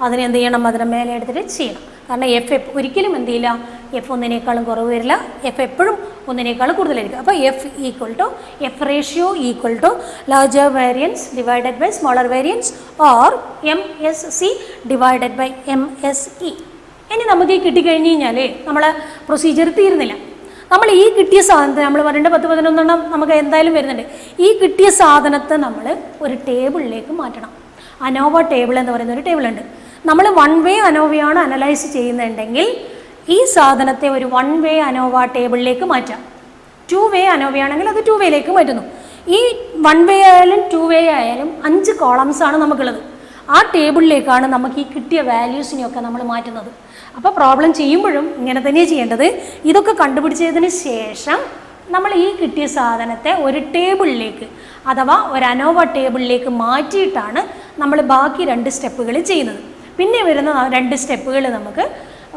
അതിനെ എന്ത് ചെയ്യണം? അതിനെ മേലെ എടുത്തിട്ട് ചെയ്യണം. കാരണം എഫ് ഒരിക്കലും എന്ത് ചെയ്യില്ല, എഫ് 1നേക്കാളും കുറവ് വരില്ല, എഫ് എപ്പോഴും 1നേക്കാളും കൂടുതലായിരിക്കും. അപ്പോൾ F equal to F ratio equal to larger variance divided by smaller variance or M S C divided by M S E. ഇനി നമുക്ക് ഈ കിട്ടിക്കഴിഞ്ഞ് കഴിഞ്ഞാൽ നമ്മൾ പ്രൊസീജിയർ തീരുന്നില്ല. നമ്മൾ ഈ കിട്ടിയ സാധനത്തെ നമ്മൾ 10, 11 നമുക്ക് എന്തായാലും വരുന്നുണ്ട്. ഈ കിട്ടിയ സാധനത്തെ നമ്മൾ ഒരു ടേബിളിലേക്ക് മാറ്റണം. അനോവ ടേബിൾ എന്ന് പറയുന്ന ഒരു ടേബിളുണ്ട്. നമ്മൾ 1 വേ അനോവയാണ് അനലൈസ് ചെയ്യുന്നുണ്ടെങ്കിൽ ഈ സാധനത്തെ ഒരു 1 വേ അനോവ ടേബിളിലേക്ക് മാറ്റാം. 2 വേ അനോവയാണെങ്കിൽ അത് 2 വേയിലേക്ക് മാറ്റുന്നു. ഈ 1 വേ ആയാലും 2 വേ ആയാലും 5 കോളംസ് ആണ് നമുക്കുള്ളത്. ആ ടേബിളിലേക്കാണ് നമുക്ക് ഈ കിട്ടിയ വാല്യൂസിനെയൊക്കെ നമ്മൾ മാറ്റുന്നത്. അപ്പോൾ പ്രോബ്ലം ചെയ്യുമ്പോഴും ഇങ്ങനെ തന്നെയാണ് ചെയ്യേണ്ടത്. ഇതൊക്കെ കണ്ടുപിടിച്ചതിന് ശേഷം നമ്മൾ ഈ കിട്ടിയ സാധനത്തെ ഒരു ടേബിളിലേക്ക് അഥവാ ഒരു അനോവ ടേബിളിലേക്ക് മാറ്റിയിട്ടാണ് നമ്മൾ ബാക്കി 2 സ്റ്റെപ്പുകൾ ചെയ്യുന്നത്. പിന്നെ വരുന്ന 2 സ്റ്റെപ്പുകൾ നമുക്ക്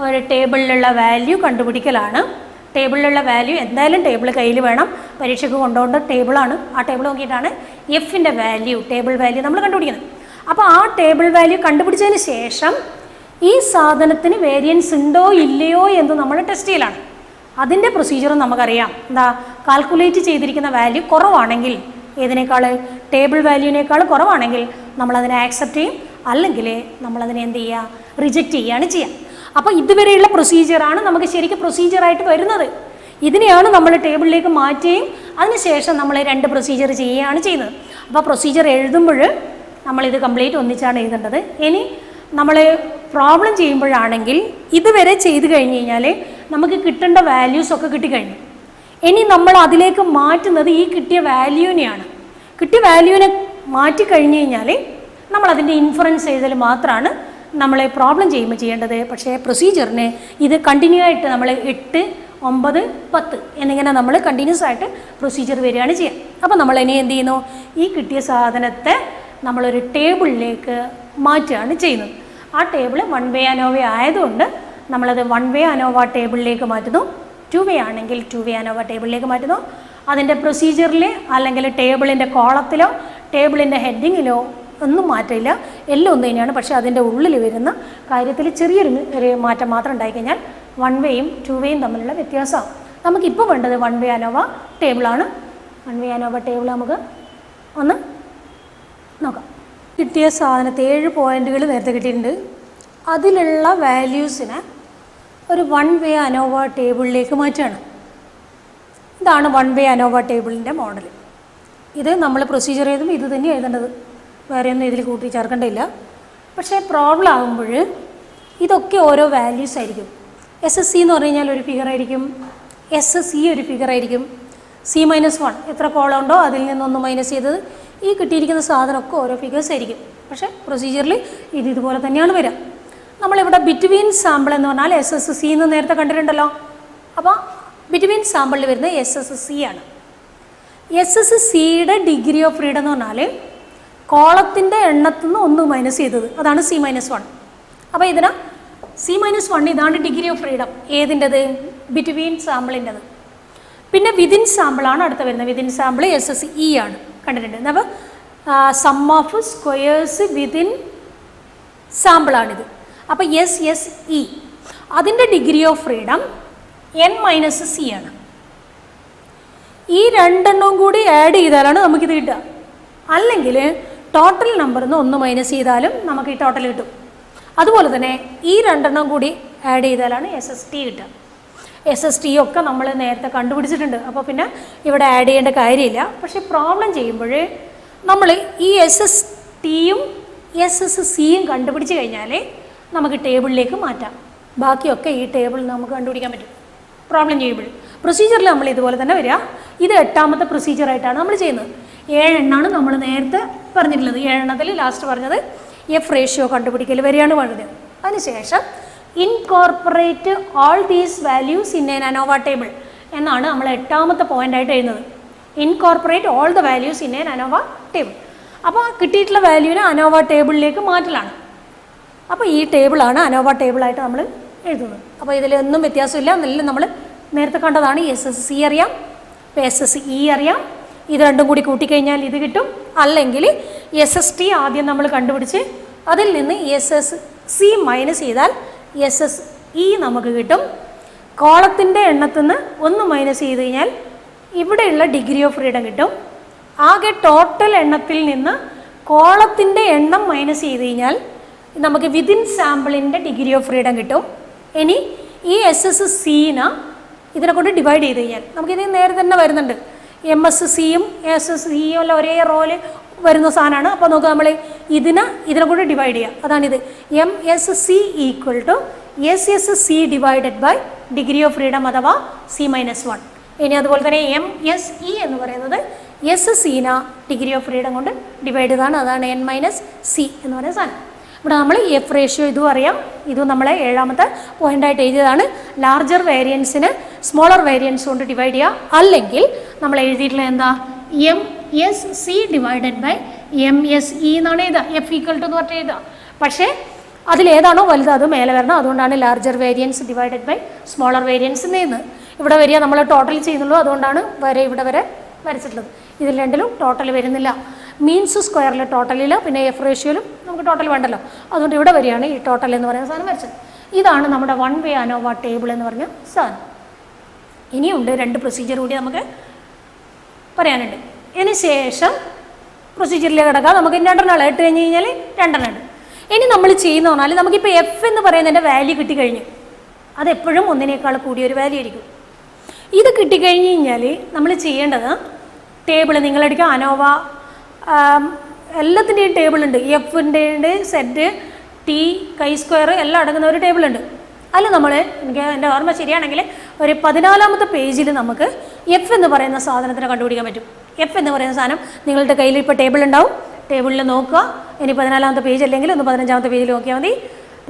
ഒരു ടേബിളിലുള്ള വാല്യൂ കണ്ടുപിടിക്കലാണ്. ടേബിളിലുള്ള വാല്യൂ എന്തായാലും ടേബിൾ കയ്യിൽ വേണം. പരീക്ഷയ്ക്ക് കൊണ്ടുപോകേണ്ട ടേബിളാണ്. ആ ടേബിൾ നോക്കിയിട്ടാണ് എഫിൻ്റെ വാല്യൂ, ടേബിൾ വാല്യൂ നമ്മൾ കണ്ടുപിടിക്കുന്നത്. അപ്പോൾ ആ ടേബിൾ വാല്യൂ കണ്ടുപിടിച്ചതിന് ശേഷം ഈ സാധനത്തിന് വേരിയൻസ് ഉണ്ടോ ഇല്ലയോ എന്ന് നമ്മൾ ടെസ്റ്റ് ചെയ്യലാണ്. അതിൻ്റെ പ്രൊസീജിയറും നമുക്കറിയാം. എന്താ? കാൽക്കുലേറ്റ് ചെയ്തിരിക്കുന്ന വാല്യൂ കുറവാണെങ്കിൽ, ഏതിനേക്കാൾ ടേബിൾ വാല്യൂവിനേക്കാൾ കുറവാണെങ്കിൽ നമ്മളതിനെ ആക്സെപ്റ്റ് ചെയ്യും, അല്ലെങ്കിൽ നമ്മളതിനെ എന്ത് ചെയ്യുക? റിജക്റ്റ് ചെയ്യുകയാണ് ചെയ്യുക. അപ്പോൾ ഇതുവരെയുള്ള പ്രൊസീജിയറാണ് നമുക്ക് ശരിക്കും പ്രൊസീജിയറായിട്ട് വരുന്നത്. ഇതിനെയാണ് നമ്മൾ ടേബിളിലേക്ക് മാറ്റുകയും അതിനുശേഷം നമ്മൾ 2 പ്രൊസീജിയർ ചെയ്യുകയാണ് ചെയ്യുന്നത്. അപ്പോൾ പ്രൊസീജിയർ എഴുതുമ്പോൾ നമ്മളിത് കംപ്ലീറ്റ് ഒന്നിച്ചാണ് എഴുതേണ്ടത്. ഇനി നമ്മൾ പ്രോബ്ലം ചെയ്യുമ്പോഴാണെങ്കിൽ ഇതുവരെ ചെയ്ത് കഴിഞ്ഞ് കഴിഞ്ഞാൽ നമുക്ക് കിട്ടേണ്ട വാല്യൂസൊക്കെ കിട്ടിക്കഴിഞ്ഞു. ഇനി നമ്മൾ അതിലേക്ക് മാറ്റുന്നത് ഈ കിട്ടിയ വാല്യൂവിനെയാണ്. കിട്ടിയ വാല്യൂവിനെ മാറ്റിക്കഴിഞ്ഞ് കഴിഞ്ഞാൽ നമ്മളതിൻ്റെ ഇൻഫറൻസ് എഴുതൽ മാത്രമാണ് നമ്മൾ പ്രോബ്ലം ചെയ്യുമ്പോൾ ചെയ്യേണ്ടത്. പക്ഷേ പ്രൊസീജിയറിന് ഇത് കണ്ടിന്യൂ ആയിട്ട് നമ്മൾ 8, 9, 10 എന്നിങ്ങനെ നമ്മൾ കണ്ടിന്യൂസ് ആയിട്ട് പ്രൊസീജിയർ വരികയാണ് ചെയ്യുക. അപ്പോൾ നമ്മൾ ഇനി എന്ത് ചെയ്യുന്നു? ഈ കിട്ടിയ സാധനത്തെ നമ്മളൊരു ടേബിളിലേക്ക് മാറ്റുകയാണ് ചെയ്യുന്നത്. ആ ടേബിൾ 1 വേ അനോവ ആയതുകൊണ്ട് നമ്മളത് 1 വേ അനോവ ടേബിളിലേക്ക് മാറ്റുന്നു. 2 വേ ആണെങ്കിൽ 2 വേ അനോവ ടേബിളിലേക്ക് മാറ്റുന്നു. അതിൻ്റെ പ്രൊസീജിയറിൽ അല്ലെങ്കിൽ ടേബിളിൻ്റെ കോളത്തിലോ ടേബിളിൻ്റെ ഹെഡിങ്ങിലോ ഒന്നും മാറ്റമില്ല, എല്ലാം ഒന്ന് തന്നെയാണ്. പക്ഷേ അതിൻ്റെ ഉള്ളിൽ വരുന്ന കാര്യത്തിൽ ചെറിയൊരു മാറ്റം മാത്രം ഉണ്ടായിക്കഴിഞ്ഞാൽ 1 വേയും 2 വേയും തമ്മിലുള്ള വ്യത്യാസമാണ്. നമുക്കിപ്പോൾ വേണ്ടത് 1 വേ അനോവ ടേബിളാണ്. 1 വേ അനോവ ടേബിൾ നമുക്ക് ഒന്ന് നോക്കാം. കിട്ടിയ സാധനത്തെ 7 പോയിൻറ്റുകൾ നേരത്തെ കിട്ടിയിട്ടുണ്ട്. അതിലുള്ള വാല്യൂസിനെ ഒരു 1 വേ അനോവ ടേബിളിലേക്ക് മാറ്റുകയാണ്. ഇതാണ് 1 വേ അനോവ ടേബിളിൻ്റെ മോഡൽ. ഇത് നമ്മൾ പ്രൊസീജിയർ ചെയ്തും ഇത് തന്നെ എഴുതേണ്ടത്, വേറെ ഒന്നും ഇതിൽ കൂട്ടി ചേർക്കേണ്ടതില്ല. പക്ഷേ പ്രോബ്ലം ആകുമ്പോൾ ഇതൊക്കെ ഓരോ വാല്യൂസ് ആയിരിക്കും. SSC എന്ന് പറഞ്ഞു കഴിഞ്ഞാൽ ഒരു ഫിഗർ ആയിരിക്കും, SSE ഒരു ഫിഗർ ആയിരിക്കും, C-1 എത്ര കോളം ഉണ്ടോ അതിൽ നിന്നൊന്ന് മൈനസ് ചെയ്തത്. ഈ കിട്ടിയിരിക്കുന്ന സാധനമൊക്കെ ഓരോ ഫിഗേഴ്സ് ആയിരിക്കും. പക്ഷേ പ്രൊസീജിയറിൽ ഇതുപോലെ തന്നെയാണ് വരിക. നമ്മളിവിടെ ബിറ്റ്വീൻ സാമ്പിൾ എന്ന് പറഞ്ഞാൽ SSC എന്ന് നേരത്തെ കണ്ടിട്ടുണ്ടല്ലോ. അപ്പോൾ ബിറ്റ്വീൻ സാമ്പിളിൽ വരുന്ന SSC ആണ്. SSCയുടെ ഡിഗ്രി ഓഫ് ഫ്രീഡം എന്ന് പറഞ്ഞാൽ കോളത്തിൻ്റെ എണ്ണത്തിൽ നിന്ന് 1 മൈനസ് ചെയ്തത്, അതാണ് C-1. അപ്പോൾ ഇതിന് C-1 ഇതാണ് ഡിഗ്രി ഓഫ് ഫ്രീഡം. ഏതിൻ്റെത്? ബിറ്റ്വീൻ സാമ്പിളിൻ്റെത്. പിന്നെ വിതിൻ സാമ്പിളാണ് അടുത്ത വരുന്നത്. വിതിൻ സാമ്പിൾ SSE ആണ്, കണ്ടിട്ടുണ്ട്. അപ്പോൾ സം ഓഫ് സ്ക്വയേഴ്സ് വിതിൻ സാമ്പിളാണിത്. അപ്പോൾ SSE അതിൻ്റെ ഡിഗ്രി ഓഫ് ഫ്രീഡം N-C ആണ്. ഈ രണ്ടെണ്ണവും കൂടി ആഡ് ചെയ്താലാണ് നമുക്കിത് കിട്ടുക. അല്ലെങ്കിൽ ടോട്ടൽ നമ്പറിൽ നിന്ന് 1 മൈനസ് ചെയ്താലും നമുക്ക് ഈ ടോട്ടൽ കിട്ടും. അതുപോലെ തന്നെ ഈ രണ്ടെണ്ണം കൂടി ആഡ് ചെയ്താലാണ് SST കിട്ടുക. SST ഒക്കെ നമ്മൾ നേരത്തെ കണ്ടുപിടിച്ചിട്ടുണ്ട്. അപ്പോൾ പിന്നെ ഇവിടെ ആഡ് ചെയ്യേണ്ട കാര്യമില്ല. പക്ഷേ പ്രോബ്ലം ചെയ്യുമ്പോൾ നമ്മൾ ഈ SSTയും SSCയും കണ്ടുപിടിച്ച് കഴിഞ്ഞാൽ നമുക്ക് ടേബിളിലേക്ക് മാറ്റാം. ബാക്കിയൊക്കെ ഈ ടേബിളിൽ നമുക്ക് കണ്ടുപിടിക്കാൻ പറ്റും പ്രോബ്ലം ചെയ്യുമ്പോൾ. പ്രൊസീജിയറിൽ നമ്മൾ ഇതുപോലെ തന്നെ വരിക. ഇത് 8ാമത്തെ പ്രൊസീജിയറായിട്ടാണ് നമ്മൾ ചെയ്യുന്നത്. 7 എണ്ണമാണ് നമ്മൾ നേരത്തെ പറഞ്ഞിട്ടുള്ളത്. 7 എണ്ണത്തിൽ ലാസ്റ്റ് പറഞ്ഞത് F റേഷ്യോ കണ്ടുപിടിക്കൽ വരെയാണ് പറഞ്ഞത്. അതിനുശേഷം incorporate all these values in N ANOVA table എന്നാണ് നമ്മൾ 8ാമത്തെ പോയിൻ്റായിട്ട് എഴുതുന്നത്. Incorporate all the values in N ANOVA table. അപ്പോൾ കിട്ടിയിട്ടുള്ള വാല്യൂവിനെ അനോവ ടേബിളിലേക്ക് മാറ്റലാണ്. അപ്പോൾ ഈ ടേബിളാണ് അനോവ ടേബിളായിട്ട് നമ്മൾ എഴുതുന്നത്. അപ്പോൾ ഇതിലൊന്നും വ്യത്യാസമില്ല. എന്നെല്ലാം നമ്മൾ നേരത്തെ കണ്ടതാണ്. SSC അറിയാം, SSE അറിയാം. ഇത് രണ്ടും കൂടി കൂട്ടിക്കഴിഞ്ഞാൽ ഇത് കിട്ടും. അല്ലെങ്കിൽ SST ആദ്യം നമ്മൾ കണ്ടുപിടിച്ച് അതിൽ നിന്ന് SSC മൈനസ് ചെയ്താൽ SSE നമുക്ക് കിട്ടും. കോളത്തിൻ്റെ എണ്ണത്തിൽ നിന്ന് 1 മൈനസ് ചെയ്ത് കഴിഞ്ഞാൽ ഇവിടെയുള്ള ഡിഗ്രി ഓഫ് ഫ്രീഡം കിട്ടും. ആകെ ടോട്ടൽ എണ്ണത്തിൽ നിന്ന് കോളത്തിൻ്റെ എണ്ണം മൈനസ് ചെയ്ത് കഴിഞ്ഞാൽ നമുക്ക് വിതിൻ സാമ്പിളിൻ്റെ ഡിഗ്രി ഓഫ് ഫ്രീഡം കിട്ടും. ഇനി ഈ SSCനെ ഇതിനെ കൊണ്ട് ഡിവൈഡ് ചെയ്ത് കഴിഞ്ഞാൽ നമുക്കിത് നേരെ തന്നെ വരുന്നുണ്ട്. MSCയും SSEയും എല്ലാം ഒരേ റോല് വരുന്ന സാധനമാണ്. അപ്പോൾ നമുക്ക് നമ്മൾ ഇതിനെ കൊണ്ട് ഡിവൈഡ് ചെയ്യാം. അതാണിത്. MSC equal to SSC divided by degree of freedom അഥവാ C-1. ഇനി അതുപോലെ തന്നെ MSE എന്ന് പറയുന്നത് SSCനെ ഡിഗ്രി ഓഫ് ഫ്രീഡം കൊണ്ട് ഡിവൈഡ് ചെയ്താണ്. അതാണ് N-C എന്ന് പറയുന്ന സാധനം. ഇവിടെ നമ്മൾ F റേഷ്യോ ഇതും അറിയാം. ഇതും നമ്മളെ 7ാമത്തെ പോയിൻ്റായിട്ട് എഴുതിയതാണ്. ലാർജർ വേരിയൻസിന് സ്മോളർ വേരിയൻസ് കൊണ്ട് ഡിവൈഡ് ചെയ്യുക. അല്ലെങ്കിൽ നമ്മൾ എഴുതിയിട്ടുള്ള എന്താ? MSC ഡിവൈഡഡ് ബൈ MSE എന്നാണ് എഴുതുക. F ഈക്വൽ ടു എന്ന് പറഞ്ഞിട്ട് എഴുതുക. പക്ഷേ അതിലേതാണോ വലുത് അത് മേലെ വരണം. അതുകൊണ്ടാണ് larger variance divided by smaller variance എന്നെഴുതുന്നത്. ഇവിടെ വരിക നമ്മൾ ടോട്ടൽ ചെയ്യുന്നുള്ളൂ. അതുകൊണ്ടാണ് ഇവിടെ വരെ വരച്ചിട്ടുള്ളത്. ഇതിൽ രണ്ടിലും ടോട്ടൽ വരുന്നില്ല. മീൻസ് സ്ക്വയറിൽ ടോട്ടലില്ല, പിന്നെ F റേഷ്യോയിലും നമുക്ക് ടോട്ടൽ വേണ്ടല്ലോ. അതുകൊണ്ട് ഇവിടെ വരികയാണ് ഈ ടോട്ടൽ എന്ന് പറയുന്ന സാധനം വരച്ചത്. ഇതാണ് നമ്മുടെ 1 വേ അനോവ ടേബിൾ എന്ന് പറഞ്ഞ സാധനം. ഇനിയുണ്ട് 2 പ്രൊസീജിയർ കൂടി നമുക്ക് പറയാനുണ്ട്. ഇതിന് ശേഷം പ്രൊസീജിയറിലേക്ക് കിടക്കാം. നമുക്ക് 2 എണ്ണം ഇട്ട് കഴിഞ്ഞ് കഴിഞ്ഞാൽ 2 എണ്ണം ഉണ്ട്. ഇനി നമ്മൾ ചെയ്യുന്ന പറഞ്ഞാൽ നമുക്കിപ്പോൾ F എന്ന് പറയുന്നതിൻ്റെ വാല്യൂ കിട്ടിക്കഴിഞ്ഞു. അതെപ്പോഴും 1നേക്കാൾ കൂടിയൊരു വാല്യൂ ആയിരിക്കും. ഇത് കിട്ടിക്കഴിഞ്ഞ് കഴിഞ്ഞാൽ നമ്മൾ ചെയ്യേണ്ടത് ടേബിൾ നിങ്ങളെടുക്കുക. അനോവ എല്ലാത്തിൻ്റെയും ടേബിളുണ്ട്. Fൻ്റെ ഉണ്ട്, സെറ്റ്, T, chi² എല്ലാം അടങ്ങുന്ന ഒരു ടേബിളുണ്ട്. അതിൽ നമ്മൾ എനിക്ക് എൻ്റെ ഓർമ്മ ശരിയാണെങ്കിൽ ഒരു 14ാമത്തെ പേജിൽ നമുക്ക് F എന്ന് പറയുന്ന സാധനത്തിനെ കണ്ടുപിടിക്കാൻ പറ്റും. F എന്ന് പറയുന്ന സാധനം നിങ്ങളുടെ കയ്യിൽ ഇപ്പോൾ ടേബിൾ ഉണ്ടാവും. ടേബിളിൽ നോക്കുക. ഇനി 14ാമത്തെ പേജ് അല്ലെങ്കിൽ ഒന്ന് 15ാമത്തെ പേജിൽ നോക്കിയാൽ മതി.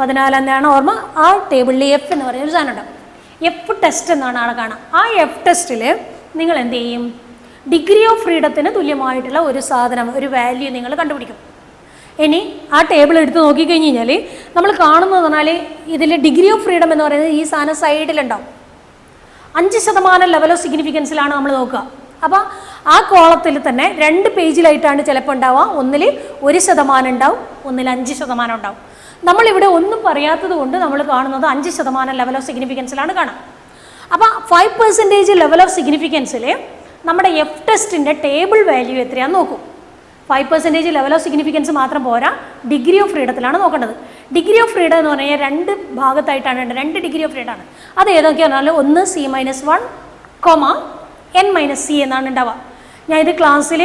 14 ഓർമ്മ. ആ ടേബിളിൽ F എന്ന് പറയുന്ന ഒരു സാധനം ഉണ്ടാവും. F ടെസ്റ്റ് എന്നാണ് ആളെ കാണാം. ആ F ടെസ്റ്റിൽ നിങ്ങൾ എന്ത് ചെയ്യും? ഡിഗ്രി ഓഫ് ഫ്രീഡത്തിന് തുല്യമായിട്ടുള്ള ഒരു സാധനം, ഒരു വാല്യൂ നിങ്ങൾ കണ്ടുപിടിക്കും. ഇനി ആ ടേബിൾ എടുത്ത് നോക്കിക്കഴിഞ്ഞ് കഴിഞ്ഞാൽ നമ്മൾ കാണുന്നത് പറഞ്ഞാൽ ഇതിൽ ഡിഗ്രി ഓഫ് ഫ്രീഡം എന്ന് പറയുന്നത് ഈ സാധനം സൈഡിലുണ്ടാവും. 5% ലെവൽ ഓഫ് സിഗ്നിഫിക്കൻസിലാണ് നമ്മൾ നോക്കുക. അപ്പോൾ ആ കോളത്തിൽ തന്നെ 2 പേജിലായിട്ടാണ് ചിലപ്പോൾ ഉണ്ടാവുക. ഒന്നിൽ 1% ഉണ്ടാവും, ഒന്നിൽ 5% ഉണ്ടാവും. നമ്മളിവിടെ ഒന്നും പറയാത്തത് കൊണ്ട് നമ്മൾ കാണുന്നത് 5% ലെവൽ ഓഫ് സിഗ്നിഫിക്കൻസിലാണ് കാണുക. അപ്പോൾ 5% ലെവൽ ഓഫ് സിഗ്നിഫിക്കൻസിൽ നമ്മുടെ എഫ് ടെസ്റ്റിൻ്റെ ടേബിൾ വാല്യൂ എത്രയാണെന്ന് നോക്കും. 5% ലെവൽ ഓഫ് സിഗ്നിഫിക്കൻസ് മാത്രം പോരാ, ഡിഗ്രി ഓഫ് ഫ്രീഡത്തിലാണ് നോക്കേണ്ടത്. ഡിഗ്രി ഓഫ് ഫ്രീഡം എന്ന് പറഞ്ഞാൽ 2 ഭാഗത്തായിട്ടാണ്, 2 ഡിഗ്രി ഓഫ് ഫ്രീഡമാണ്. അത് ഏതൊക്കെയാണെന്ന് പറഞ്ഞാൽ ഒന്ന് C-1, N-C എന്നാണ് ഉണ്ടാവുക. ഞാൻ ഇത് ക്ലാസ്സിൽ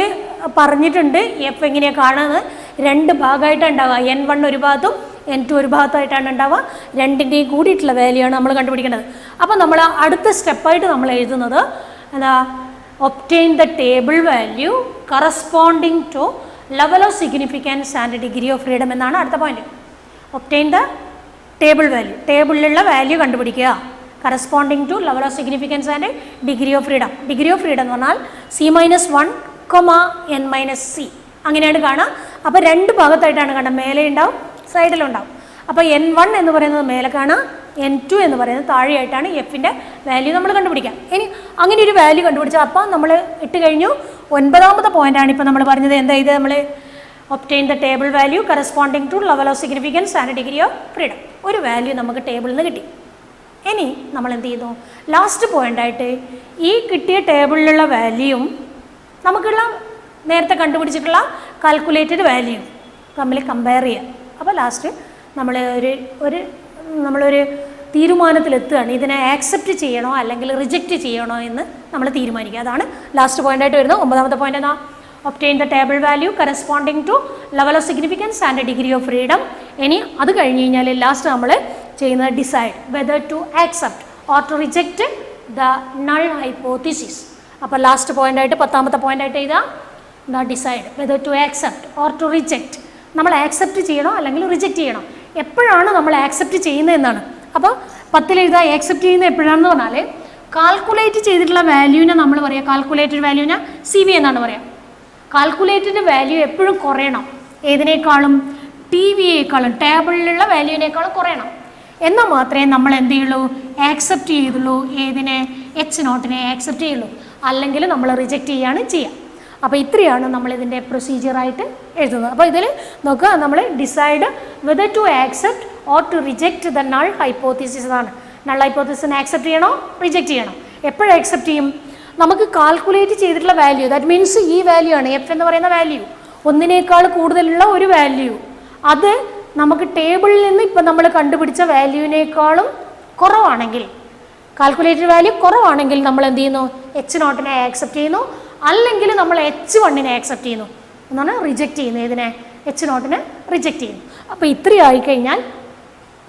പറഞ്ഞിട്ടുണ്ട് എഫ് എങ്ങനെയാണ് കാണുന്നത്. 2 ഭാഗമായിട്ടാണ് ഉണ്ടാവുക. N1 ഒരു ഭാഗത്തും N2 ഒരു ഭാഗത്തായിട്ടാണ് ഉണ്ടാവുക. 2ൻ്റെയും കൂടിയിട്ടുള്ള വാല്യൂ ആണ് നമ്മൾ കണ്ടുപിടിക്കേണ്ടത്. അപ്പോൾ നമ്മൾ അടുത്ത സ്റ്റെപ്പായിട്ട് നമ്മൾ എഴുതുന്നത് എന്താ, obtain the table value corresponding to level of significance and degree of freedom എന്നാണ് അടുത്ത point. Obtain the table value, ടേബിളിലുള്ള വാല്യൂ കണ്ടുപിടിക്കുക corresponding to level of significance and degree of freedom. Degree of freedom എന്ന് പറഞ്ഞാൽ C-1, N-C അങ്ങനെയാണ് കാണുക. അപ്പോൾ 2 ഭാഗത്തായിട്ടാണ് കാണുക, മേലെ ഉണ്ടാവും സൈഡിലുണ്ടാവും. അപ്പോൾ N1 എന്ന് പറയുന്നത് മേലെ കാണാം, N2 എന്ന് പറയുന്നത് താഴെയായിട്ടാണ് എഫിൻ്റെ വാല്യൂ നമ്മൾ കണ്ടുപിടിക്കാം. ഇനി അങ്ങനെ ഒരു വാല്യൂ കണ്ടുപിടിച്ചാൽ അപ്പോൾ നമ്മൾ ഇട്ട് കഴിഞ്ഞു. 9ാമത്തെ പോയിൻ്റാണ് ഇപ്പോൾ നമ്മൾ പറഞ്ഞത്. എന്താ ഇത്, നമ്മൾ obtain the table value corresponding to level of significance and degree of freedom. ഒരു വാല്യൂ നമുക്ക് ടേബിളിൽ നിന്ന് കിട്ടി. ഇനി നമ്മൾ എന്ത് ചെയ്യുന്നു, ലാസ്റ്റ് പോയിൻ്റായിട്ട് ഈ കിട്ടിയ ടേബിളിലുള്ള വാല്യൂയും നമുക്കുള്ള നേരത്തെ കണ്ടുപിടിച്ചിട്ടുള്ള കാൽക്കുലേറ്റഡ് വാല്യൂ തമ്മിൽ കമ്പയർ ചെയ്യാം. അപ്പോൾ ലാസ്റ്റ് നമ്മളൊരു തീരുമാനത്തിലെത്തുകയാണ്, ഇതിനെ ആക്സെപ്റ്റ് ചെയ്യണോ അല്ലെങ്കിൽ റിജക്റ്റ് ചെയ്യണോ എന്ന് നമ്മൾ തീരുമാനിക്കുക. അതാണ് ലാസ്റ്റ് പോയിൻ്റായിട്ട് വരുന്നത്. 9ാമത്തെ പോയിൻ്റ് എന്നാ, obtain the table value corresponding to level of significance and degree of freedom. ഇനി അത് കഴിഞ്ഞ് കഴിഞ്ഞാൽ ലാസ്റ്റ് നമ്മൾ ചെയ്യുന്നത് decide whether to accept or to reject the null hypothesis. അപ്പോൾ ലാസ്റ്റ് പോയിൻ്റായിട്ട് 10ാമത്തെ പോയിൻ്റായിട്ട് എഴുതാം, the decide whether to accept or to reject. നമ്മൾ ആക്സെപ്റ്റ് ചെയ്യണോ അല്ലെങ്കിൽ റിജക്റ്റ് ചെയ്യണോ, എപ്പോഴാണ് നമ്മൾ ആക്സെപ്റ്റ് ചെയ്യുന്നതെന്നാണ്. അപ്പോൾ 10ൽ എഴുതാം ആക്സെപ്റ്റ് ചെയ്യുന്നത് എപ്പോഴാണെന്ന് പറഞ്ഞാൽ കാൽക്കുലേറ്റ് ചെയ്തിട്ടുള്ള വാല്യൂവിനെ നമ്മൾ പറയുക, കാൽക്കുലേറ്റഡ് വാല്യൂവിനെ CV എന്നാണ് പറയുക. കാൽക്കുലേറ്റഡ് വാല്യൂ എപ്പോഴും കുറയണം, ഏതിനേക്കാളും TVയേക്കാളും ടേബിളിലുള്ള വാല്യൂവിനേക്കാളും കുറയണം. എന്നാൽ മാത്രമേ നമ്മൾ എന്ത് ചെയ്യുള്ളൂ, ആക്സെപ്റ്റ് ചെയ്തുള്ളൂ. ഏതിനെ, H0നെ ആക്സെപ്റ്റ് ചെയ്യുള്ളൂ, അല്ലെങ്കിൽ നമ്മൾ റിജക്റ്റ് ചെയ്യുകയാണ് ചെയ്യുക. അപ്പോൾ ഇത്രയാണ് നമ്മളിതിൻ്റെ പ്രൊസീജിയറായിട്ട് എഴുതുന്നത്. അപ്പോൾ ഇതിൽ നോക്കുക, നമ്മൾ decide whether to accept or to reject the null hypothesis ആണ്. നൾ ഹൈപ്പോത്തിസിനെ ആക്സെപ്റ്റ് ചെയ്യണോ റിജക്റ്റ് ചെയ്യണം. എപ്പോഴും ആക്സെപ്റ്റ് ചെയ്യും, നമുക്ക് കാൽക്കുലേറ്റ് ചെയ്തിട്ടുള്ള വാല്യൂ, ദാറ്റ് മീൻസ് ഈ വാല്യൂ ആണ് എഫ് എന്ന് പറയുന്ന വാല്യൂ, ഒന്നിനേക്കാൾ കൂടുതലുള്ള ഒരു വാല്യൂ, അത് നമുക്ക് ടേബിളിൽ നിന്ന് ഇപ്പം നമ്മൾ കണ്ടുപിടിച്ച വാല്യൂവിനേക്കാളും കുറവാണെങ്കിൽ, കാൽക്കുലേറ്റഡ് വാല്യൂ കുറവാണെങ്കിൽ നമ്മൾ എന്ത് ചെയ്യുന്നു, H0നെ ആക്സെപ്റ്റ് ചെയ്യുന്നു, അല്ലെങ്കിൽ നമ്മൾ H1നെ ആക്സെപ്റ്റ് ചെയ്യുന്നു എന്നാണ് റിജക്റ്റ് ചെയ്യുന്നത്. ഇതിനെ H0നെ റിജക്റ്റ് ചെയ്യുന്നു. അപ്പോൾ ഇത്രയായി കഴിഞ്ഞാൽ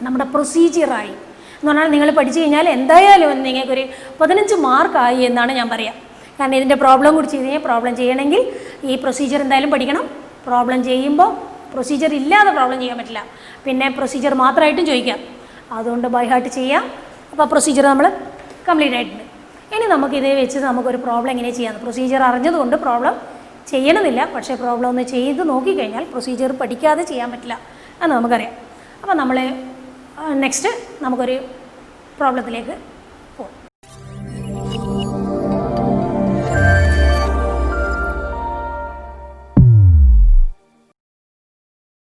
നമ്മുടെ പ്രൊസീജിയറായി എന്ന് പറഞ്ഞാൽ നിങ്ങൾ പഠിച്ചു കഴിഞ്ഞാൽ എന്തായാലും നിങ്ങൾക്കൊരു 15 മാർക്കായി എന്നാണ് ഞാൻ പറയാം. കാരണം ഇതിൻ്റെ പ്രോബ്ലം കൂടി ചെയ്ത് കഴിഞ്ഞാൽ, പ്രോബ്ലം ചെയ്യണമെങ്കിൽ ഈ പ്രൊസീജിയർ എന്തായാലും പഠിക്കണം. പ്രോബ്ലം ചെയ്യുമ്പോൾ പ്രൊസീജിയർ ഇല്ലാതെ പ്രോബ്ലം ചെയ്യാൻ പറ്റില്ല, പിന്നെ പ്രൊസീജിയർ മാത്രമായിട്ടും ചോദിക്കാം. അതുകൊണ്ട് ബൈ ഹാർട്ട് ചെയ്യാം. അപ്പോൾ പ്രൊസീജിയർ നമ്മൾ കംപ്ലീറ്റ് ആയിട്ടുണ്ട്. ഇനി നമുക്കിതേ വെച്ച് നമുക്കൊരു പ്രോബ്ലം എങ്ങനെ ചെയ്യാമെന്ന്, പ്രൊസീജിയർ അറിഞ്ഞതുകൊണ്ട് പ്രോബ്ലം ചെയ്യണമെന്നില്ല, പക്ഷേ പ്രോബ്ലം ഒന്ന് ചെയ്ത് നോക്കിക്കഴിഞ്ഞാൽ പ്രൊസീജിയർ പഠിക്കാതെ ചെയ്യാൻ പറ്റില്ല എന്ന് നമുക്കറിയാം. അപ്പോൾ നമ്മൾ നെക്സ്റ്റ് നമുക്കൊരു പ്രോബ്ലത്തിലേക്ക്